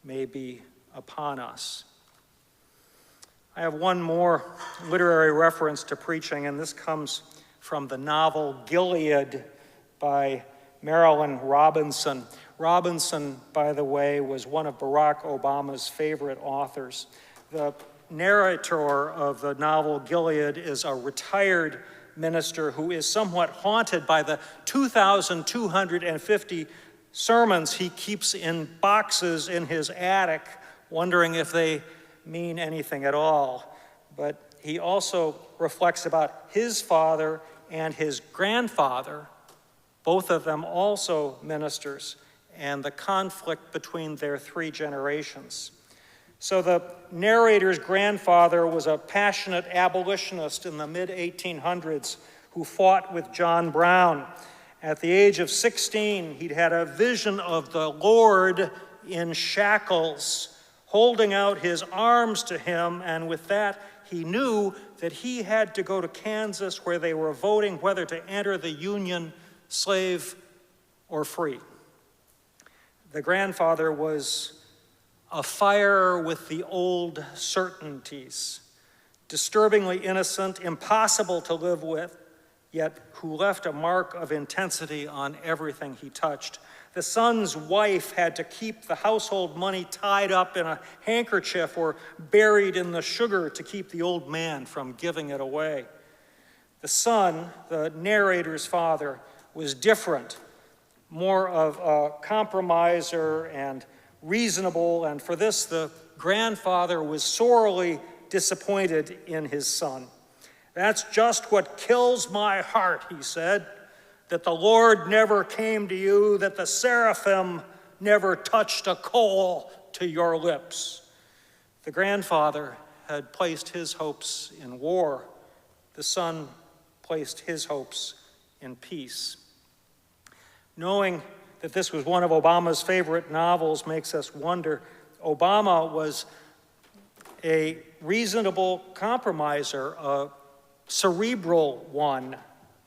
may be upon us. I have one more literary reference to preaching, and this comes from the novel Gilead by Marilynne Robinson. Robinson, by the way, was one of Barack Obama's favorite authors. The narrator of the novel Gilead is a retired minister who is somewhat haunted by the 2,250 sermons he keeps in boxes in his attic, wondering if they mean anything at all. But he also reflects about his father and his grandfather, both of them also ministers, and the conflict between their three generations. So the narrator's grandfather was a passionate abolitionist in the mid-1800s who fought with John Brown. At the age of 16, he'd had a vision of the Lord in shackles, holding out his arms to him, and with that, he knew that he had to go to Kansas where they were voting whether to enter the Union, slave or free. The grandfather was afire with the old certainties, disturbingly innocent, impossible to live with, yet who left a mark of intensity on everything he touched. The son's wife had to keep the household money tied up in a handkerchief or buried in the sugar to keep the old man from giving it away. The son, the narrator's father, was different, more of a compromiser and reasonable, and for this the grandfather was sorely disappointed in his son. "That's just what kills my heart," he said, "that the Lord never came to you, that the seraphim never touched a coal to your lips." The grandfather had placed his hopes in war. The son placed his hopes in peace. Knowing that this was one of Obama's favorite novels makes us wonder. Obama was a reasonable compromiser, a cerebral one,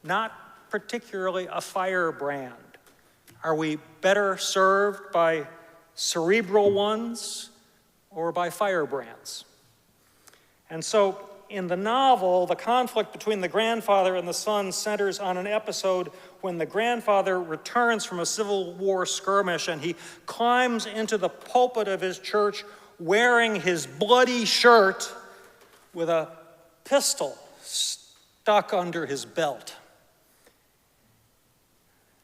not particularly a firebrand. Are we better served by cerebral ones or by firebrands? And so in the novel, the conflict between the grandfather and the son centers on an episode when the grandfather returns from a Civil War skirmish and he climbs into the pulpit of his church wearing his bloody shirt with a pistol stuck under his belt.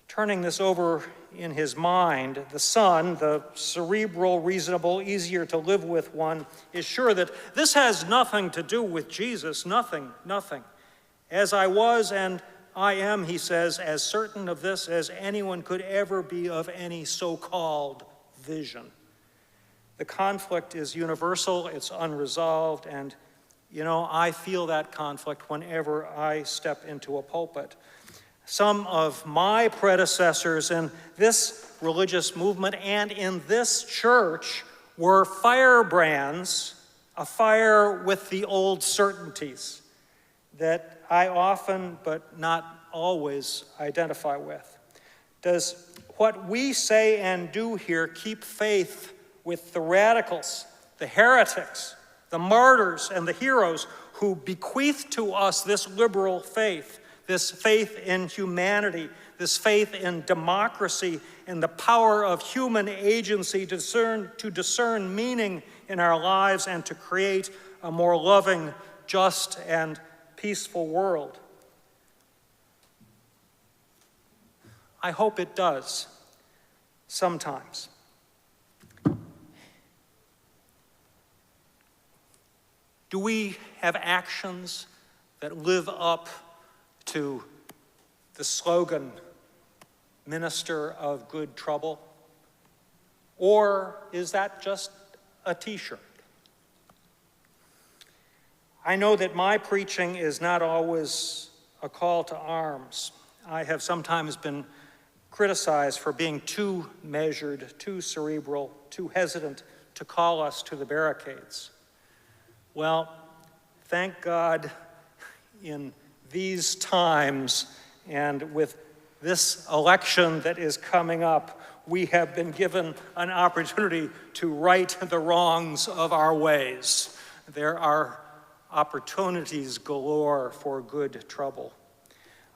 Turning this over in his mind, the son, the cerebral, reasonable, easier to live with one, is sure that this has nothing to do with Jesus, nothing. As I was and I am, he says, as certain of this as anyone could ever be of any so-called vision. The conflict is universal, it's unresolved, and I feel that conflict whenever I step into a pulpit. Some of my predecessors in this religious movement and in this church were firebrands, afire with the old certainties that I often, but not always, identify with. Does what we say and do here keep faith with the radicals, the heretics, the martyrs, and the heroes who bequeath to us this liberal faith, this faith in humanity, this faith in democracy, and the power of human agency to discern meaning in our lives and to create a more loving, just, and peaceful world? I hope it does, sometimes. Do we have actions that live up to the slogan, Minister of Good Trouble? Or is that just a t-shirt? I know that my preaching is not always a call to arms. I have sometimes been criticized for being too measured, too cerebral, too hesitant to call us to the barricades. Well, thank God in these times and with this election that is coming up, we have been given an opportunity to right the wrongs of our ways. There are opportunities galore for good trouble.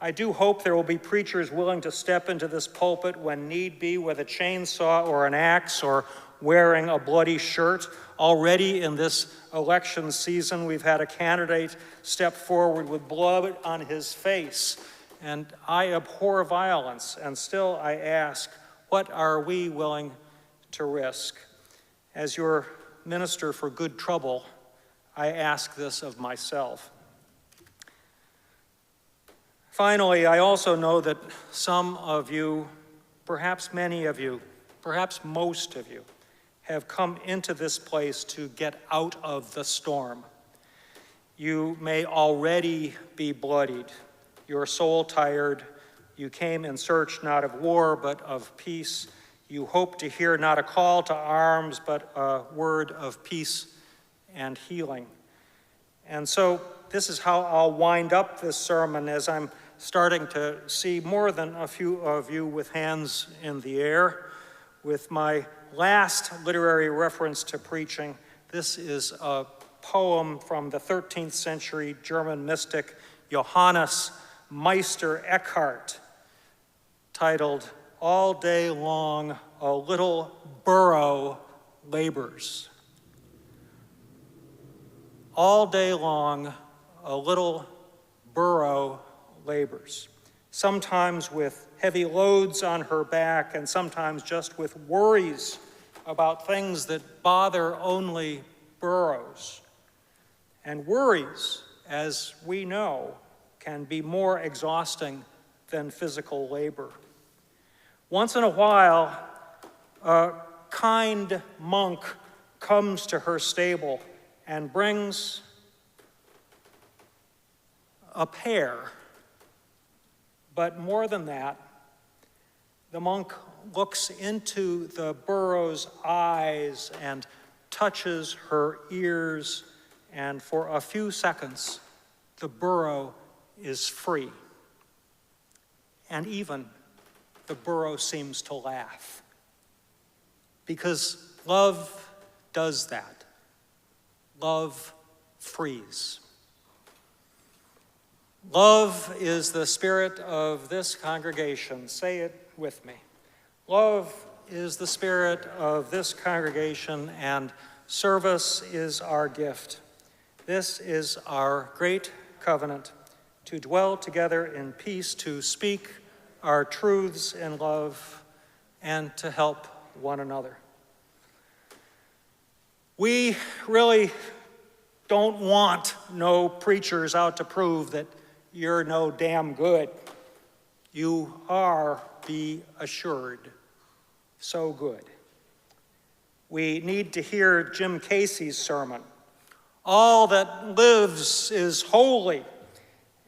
I do hope there will be preachers willing to step into this pulpit when need be with a chainsaw or an axe or wearing a bloody shirt. Already in this election season, we've had a candidate step forward with blood on his face. And I abhor violence, and still I ask, what are we willing to risk? As your minister for good trouble, I ask this of myself. Finally, I also know that some of you, perhaps many of you, perhaps most of you, have come into this place to get out of the storm. You may already be bloodied, your soul tired. You came in search not of war, but of peace. You hope to hear not a call to arms, but a word of peace and healing. And so this is how I'll wind up this sermon, as I'm starting to see more than a few of you with hands in the air. With my last literary reference to preaching, this is a poem from the 13th century German mystic Johannes Meister Eckhart, titled, "All Day Long a Little Burro Labors." All day long a little burro labors, sometimes with heavy loads on her back and sometimes just with worries about things that bother only burros. And worries, as we know, can be more exhausting than physical labor. Once in a while, a kind monk comes to her stable and brings a pear. But more than that, the monk looks into the burro's eyes and touches her ears, and for a few seconds, the burro is free. And even the burro seems to laugh, because love does that. Love frees. Love is the spirit of this congregation. Say it with me. Love is the spirit of this congregation, and service is our gift. This is our great covenant, to dwell together in peace, to speak our truths in love, and to help one another. We really don't want no preachers out to prove that you're no damn good. You are, be assured, so good. We need to hear Jim Casey's sermon. All that lives is holy.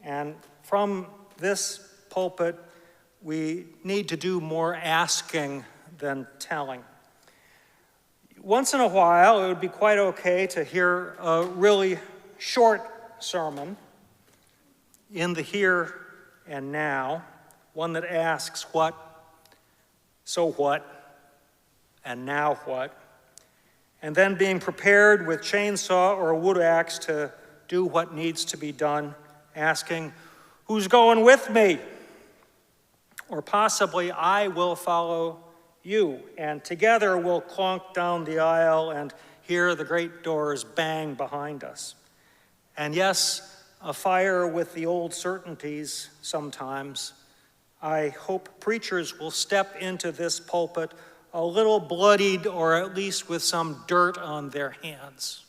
And from this pulpit, we need to do more asking than telling. Once in a while, it would be quite okay to hear a really short sermon in the here and now, one that asks what, so what, and now what, and then being prepared with chainsaw or a wood axe to do what needs to be done, asking, who's going with me? Or possibly, I will follow you, and together we'll clonk down the aisle and hear the great doors bang behind us. And yes, a fire with the old certainties sometimes. I hope preachers will step into this pulpit a little bloodied, or at least with some dirt on their hands.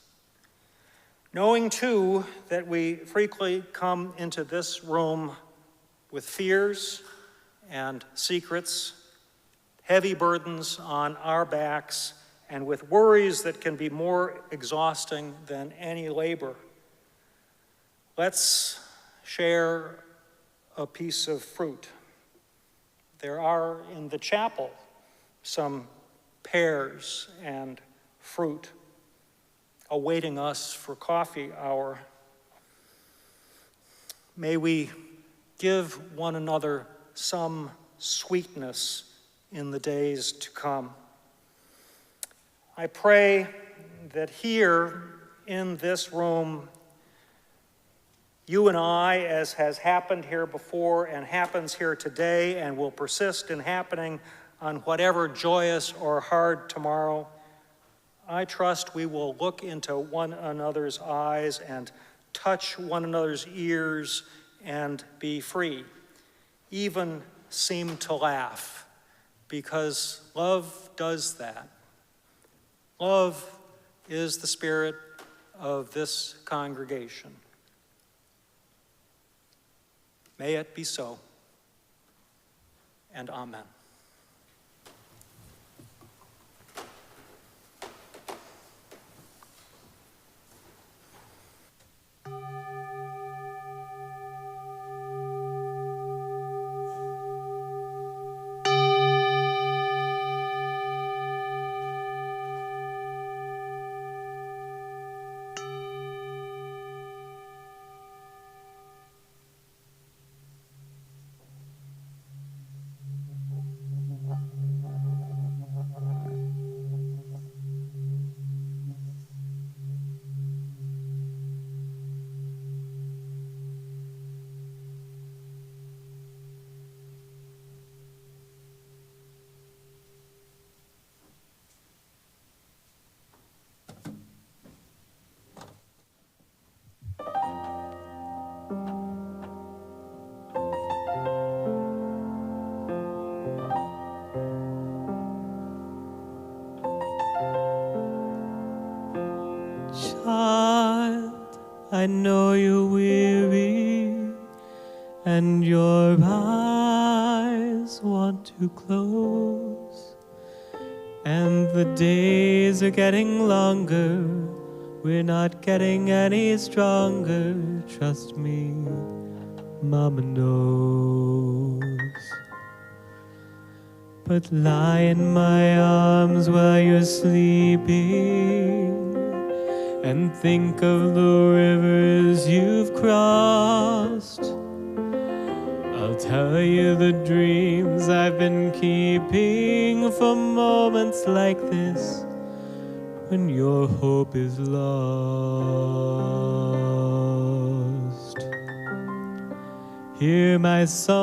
Knowing too that we frequently come into this room with fears and secrets, heavy burdens on our backs, and with worries that can be more exhausting than any labor. Let's share a piece of fruit. There are in the chapel some pears and fruit awaiting us for coffee hour. May we give one another some sweetness in the days to come. I pray that here in this room, you and I, as has happened here before and happens here today and will persist in happening on whatever joyous or hard tomorrow, I trust we will look into one another's eyes and touch one another's ears and be free, even seem to laugh, because love does that. Love is the spirit of this congregation. May it be so, and amen. Child, I know you're weary and your eyes want to close, and the days are getting longer, we're not getting any stronger, trust me, Mama knows. But lie in my arms while you're sleeping and think of the rivers you've crossed. I'll tell you the dreams I've been keeping for moments like this, when your hope is lost. Hear my song,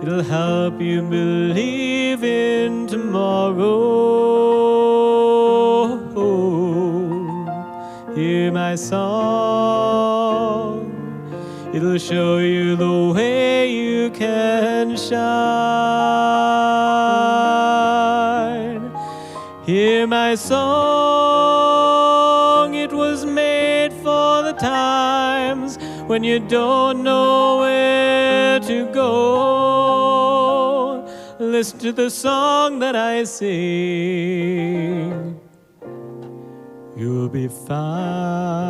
it'll help you believe in tomorrow. Hear my song, it'll show you the way you can shine. Hear my song, it was made for the times when you don't know where to go. Listen to the song that I sing, you'll be fine.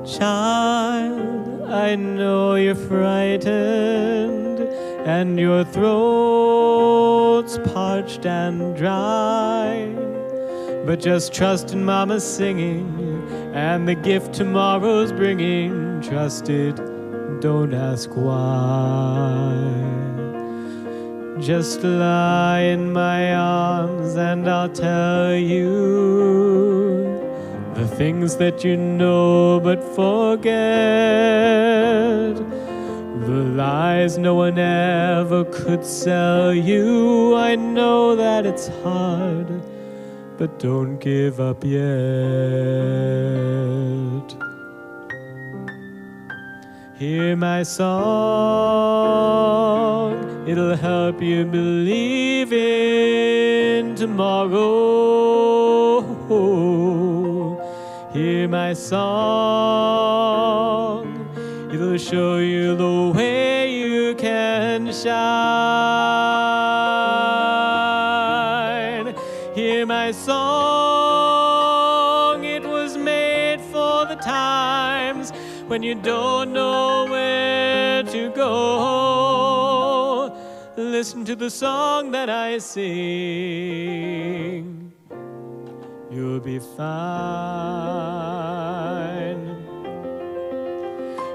Child, I know you're frightened and your throat's parched and dry, but just trust in Mama's singing and the gift tomorrow's bringing. Trust it, don't ask why. Just lie in my arms and I'll tell you the things that you know but forget, the lies no one ever could sell you. I know that it's hard, but don't give up yet. Hear my song, it'll help you believe in tomorrow. Hear my song, it'll show you the way you can shine. Hear my song, it was made for the times when you don't know where to go. Listen to the song that I sing, you'll be fine.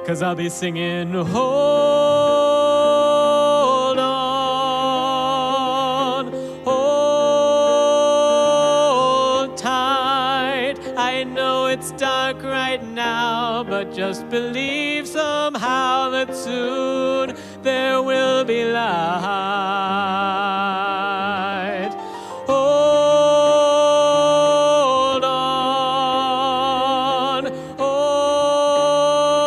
'Cause I'll be singing, hold on, hold tight. I know it's dark right now, but just believe somehow that soon there will be light. Hold on, hold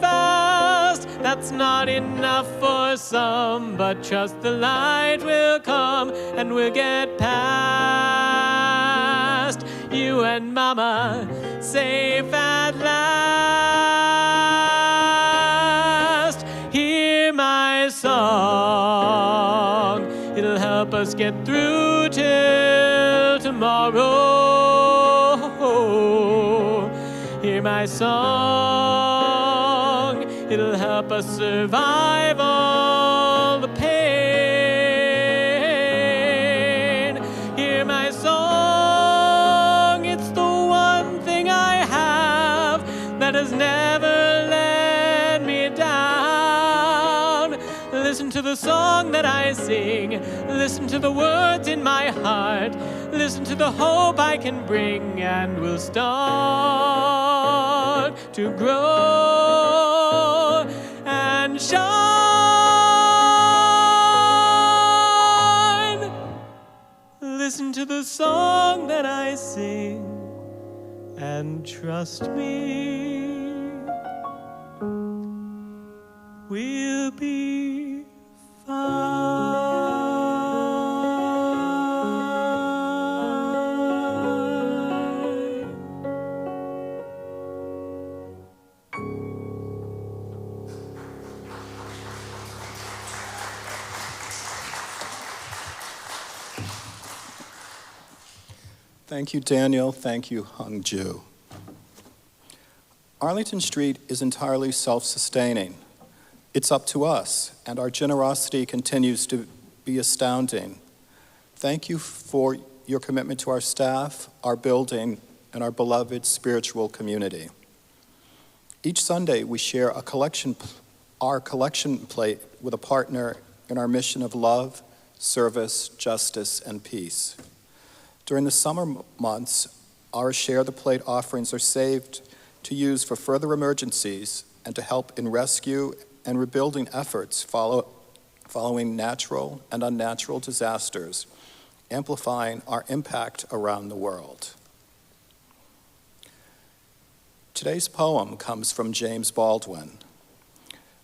fast. That's not enough for some, but trust the light will come and we'll get past. You and Mama safe at last. Hear my song, it'll help us get through till tomorrow. Hear my song, it'll help us survive all the pain. Hear my song, it's the one thing I have that has never let me down. Listen to the song that I sing, listen to the words in my heart, listen to the hope I can bring, and we'll start to grow and shine. Listen to the song that I sing and trust me, we'll be fine. Thank you, Daniel. Thank you, Hung Ju. Arlington Street is entirely self-sustaining. It's up to us, and our generosity continues to be astounding. Thank you for your commitment to our staff, our building, and our beloved spiritual community. Each Sunday, we share our collection plate with a partner in our mission of love, service, justice, and peace. During the summer months, our Share the Plate offerings are saved to use for further emergencies and to help in rescue and rebuilding efforts following natural and unnatural disasters, amplifying our impact around the world. Today's poem comes from James Baldwin.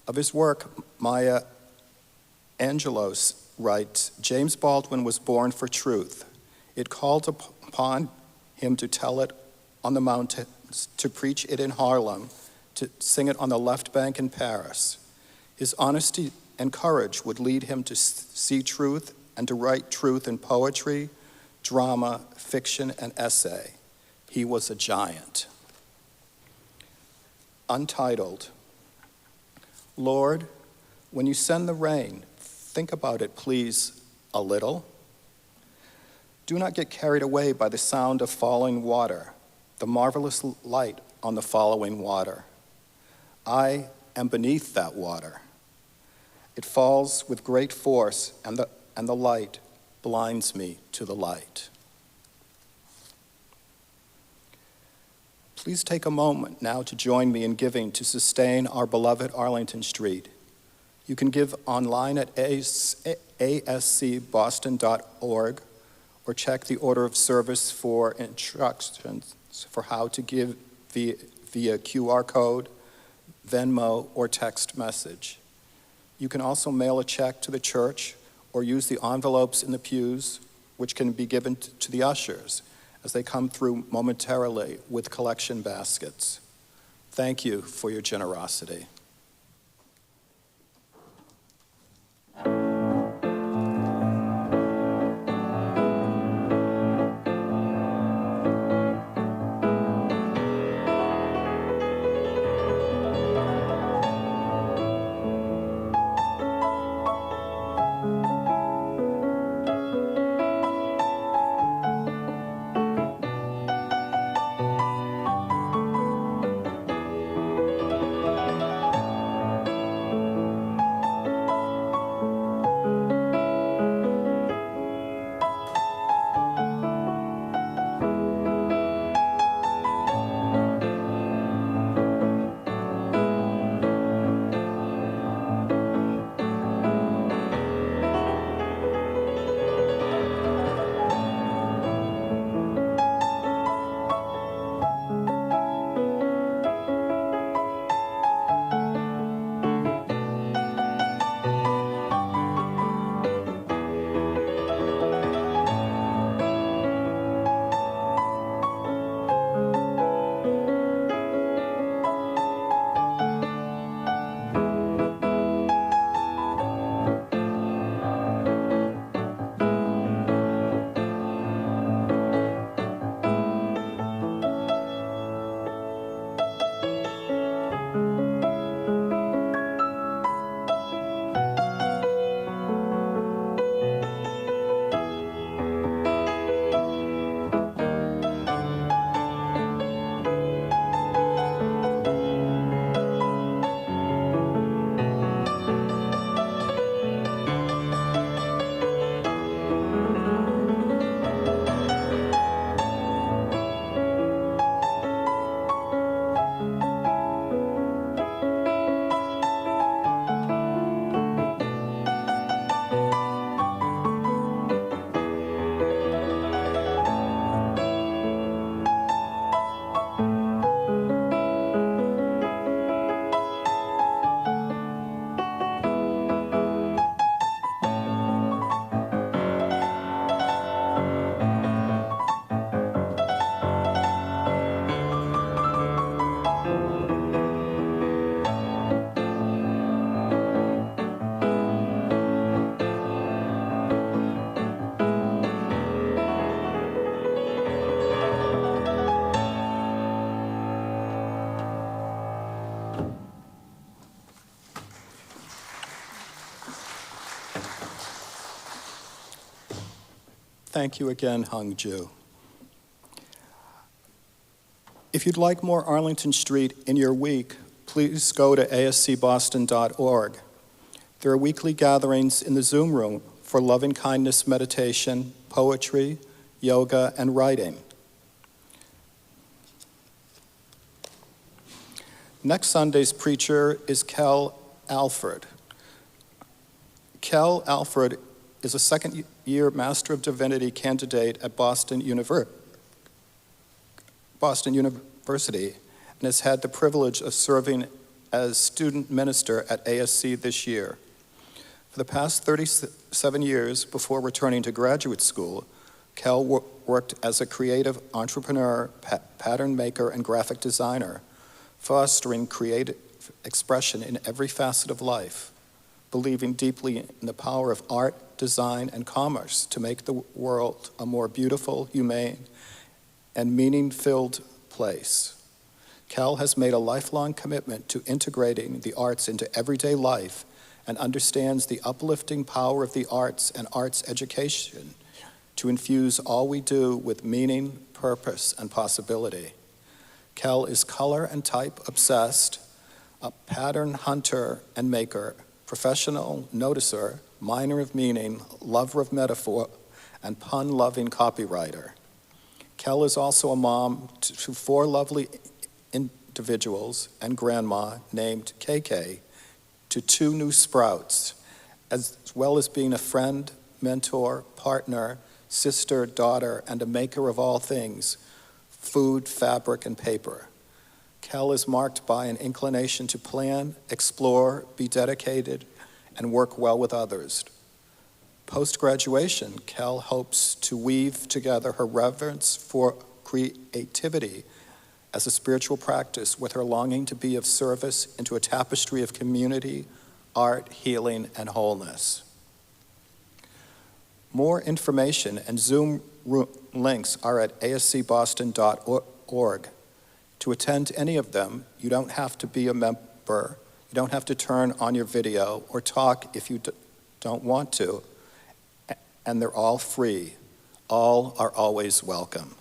Of his work, Maya Angelos writes, James Baldwin was born for truth. It called upon him to tell it on the mountains, to preach it in Harlem, to sing it on the left bank in Paris. His honesty and courage would lead him to see truth and to write truth in poetry, drama, fiction, and essay. He was a giant. Untitled. Lord, when you send the rain, think about it, please, a little. Do not get carried away by the sound of falling water, the marvelous light on the following water. I am beneath that water. It falls with great force, and the light blinds me to the light. Please take a moment now to join me in giving to sustain our beloved Arlington Street. You can give online at ascboston.org or check the order of service for instructions for how to give via QR code, Venmo, or text message. You can also mail a check to the church or use the envelopes in the pews, which can be given to the ushers as they come through momentarily with collection baskets. Thank you for your generosity. Thank you again, Hung Ju. If you'd like more Arlington Street in your week, please go to ascboston.org. There are weekly gatherings in the Zoom room for loving kindness meditation, poetry, yoga, and writing. Next Sunday's preacher is Kel Alfred. Kel Alfred is a second-year Master of Divinity candidate at Boston University and has had the privilege of serving as student minister at ASC this year. For the past 37 years before returning to graduate school, Kel worked as a creative entrepreneur, pattern maker, and graphic designer, fostering creative expression in every facet of life, believing deeply in the power of art, design, and commerce to make the world a more beautiful, humane, and meaning-filled place. Kel has made a lifelong commitment to integrating the arts into everyday life and understands the uplifting power of the arts and arts education to infuse all we do with meaning, purpose, and possibility. Kel is color and type obsessed, a pattern hunter and maker, professional noticer, miner of meaning, lover of metaphor, and pun-loving copywriter. Kel is also a mom to four lovely individuals and grandma named KK to 2 new sprouts, as well as being a friend, mentor, partner, sister, daughter, and a maker of all things, food, fabric, and paper. Kel is marked by an inclination to plan, explore, be dedicated, and work well with others. Post-graduation, Kel hopes to weave together her reverence for creativity as a spiritual practice with her longing to be of service into a tapestry of community, art, healing, and wholeness. More information and Zoom links are at ascboston.org. To attend any of them, you don't have to be a member, you don't have to turn on your video or talk if you don't want to, and they're all free. All are always welcome.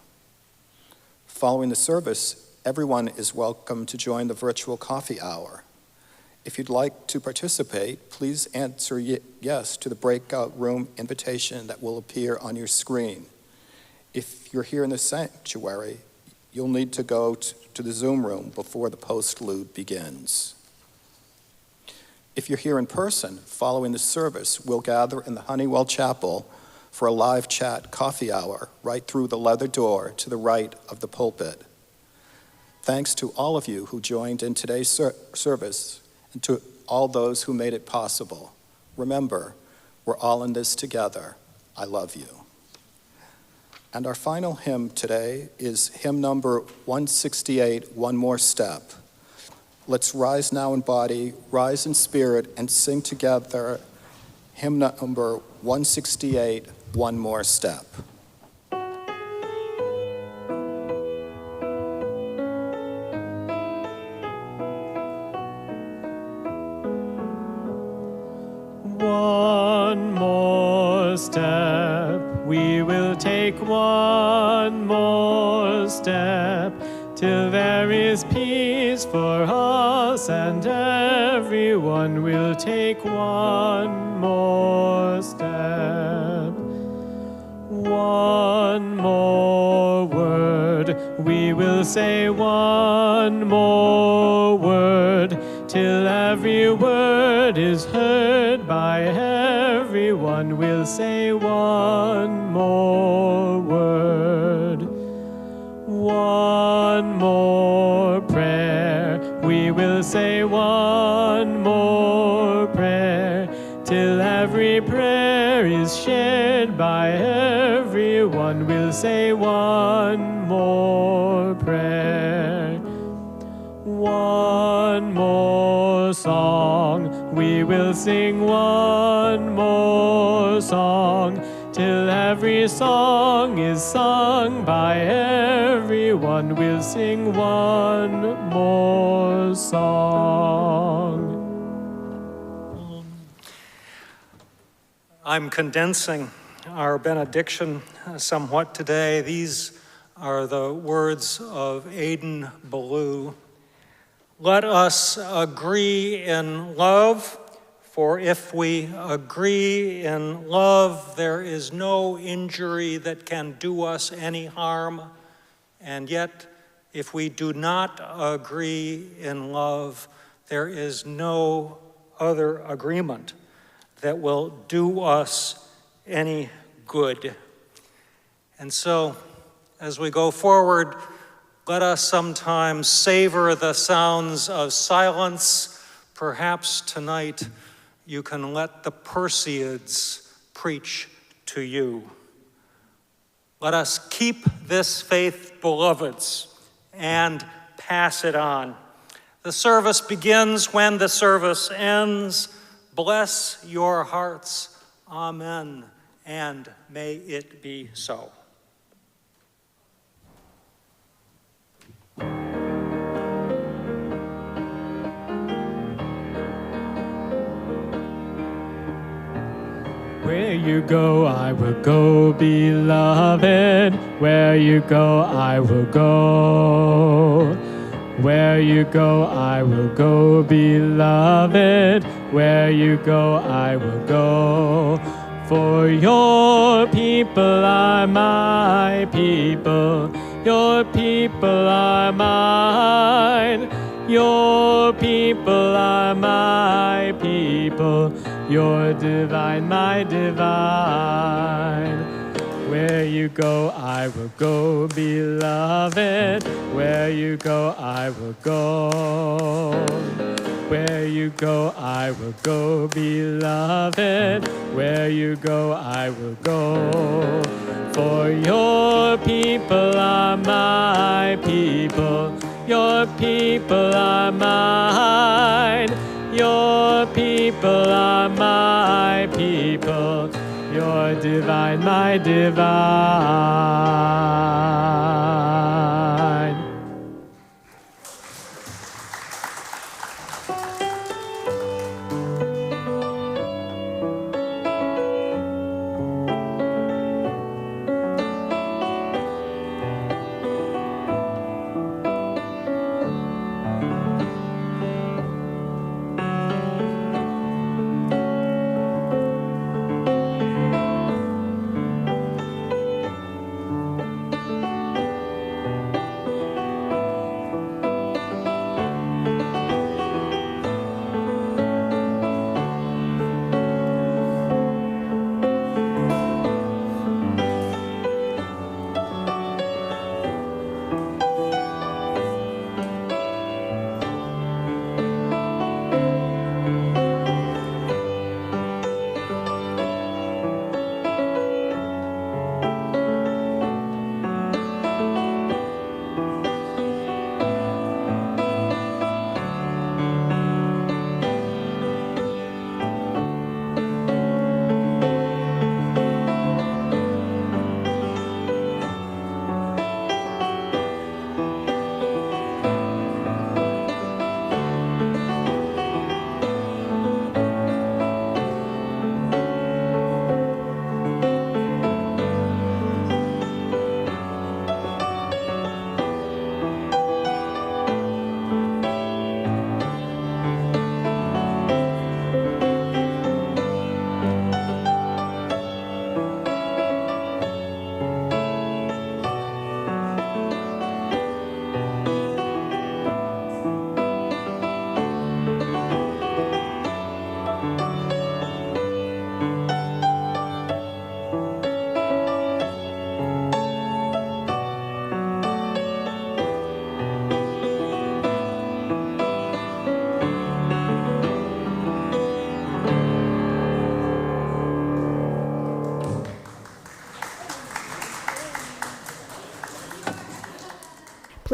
Following the service, everyone is welcome to join the virtual coffee hour. If you'd like to participate, please answer yes to the breakout room invitation that will appear on your screen. If you're here in the sanctuary, you'll need to go to the Zoom room before the Postlude begins. If you're here in person, following the service, we'll gather in the Honeywell Chapel for a live chat coffee hour right through the leather door to the right of the pulpit. Thanks to all of you who joined in today's service and to all those who made it possible. Remember, we're all in this together. I love you. And our final hymn today is hymn number 168, One More Step. Let's rise now in body, rise in spirit, and sing together hymn number 168, One More Step. One more step, we will take one more step, till there is peace for us and everyone will take one more step. One more word, we will say one more word, till every word is heard by everyone. We'll say one more word. One more prayer, we will say one more prayer, till every prayer is shared by everyone. We'll say one more prayer. One more song, we will sing one more song, till every song is sung by everyone. We'll sing one more song. I'm condensing our benediction somewhat today. These are the words of Aidan Ballou. Let us agree in love, for if we agree in love, there is no injury that can do us any harm. And yet, if we do not agree in love, there is no other agreement that will do us any good. And so, as we go forward, let us sometimes savor the sounds of silence. Perhaps tonight you can let the Perseids preach to you. Let us keep this faith, beloveds, and pass it on. The service begins when the service ends. Bless your hearts. Amen. And may it be so. Where you go, I will go, beloved. Where you go, I will go. Where you go, I will go, beloved. Where you go, I will go. For your people are my people. Your people are mine. Your people are my people. You're divine, my divine. Where you go, I will go, beloved. Where you go, I will go. Where you go, I will go, beloved. Where you go, I will go. For your people are my people. Your people are mine. Your people are my people. You're divine, my divine.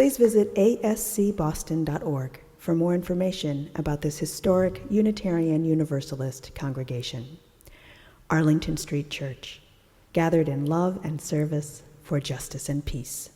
Please visit ascboston.org for more information about this historic Unitarian Universalist congregation. Arlington Street Church, gathered in love and service for justice and peace.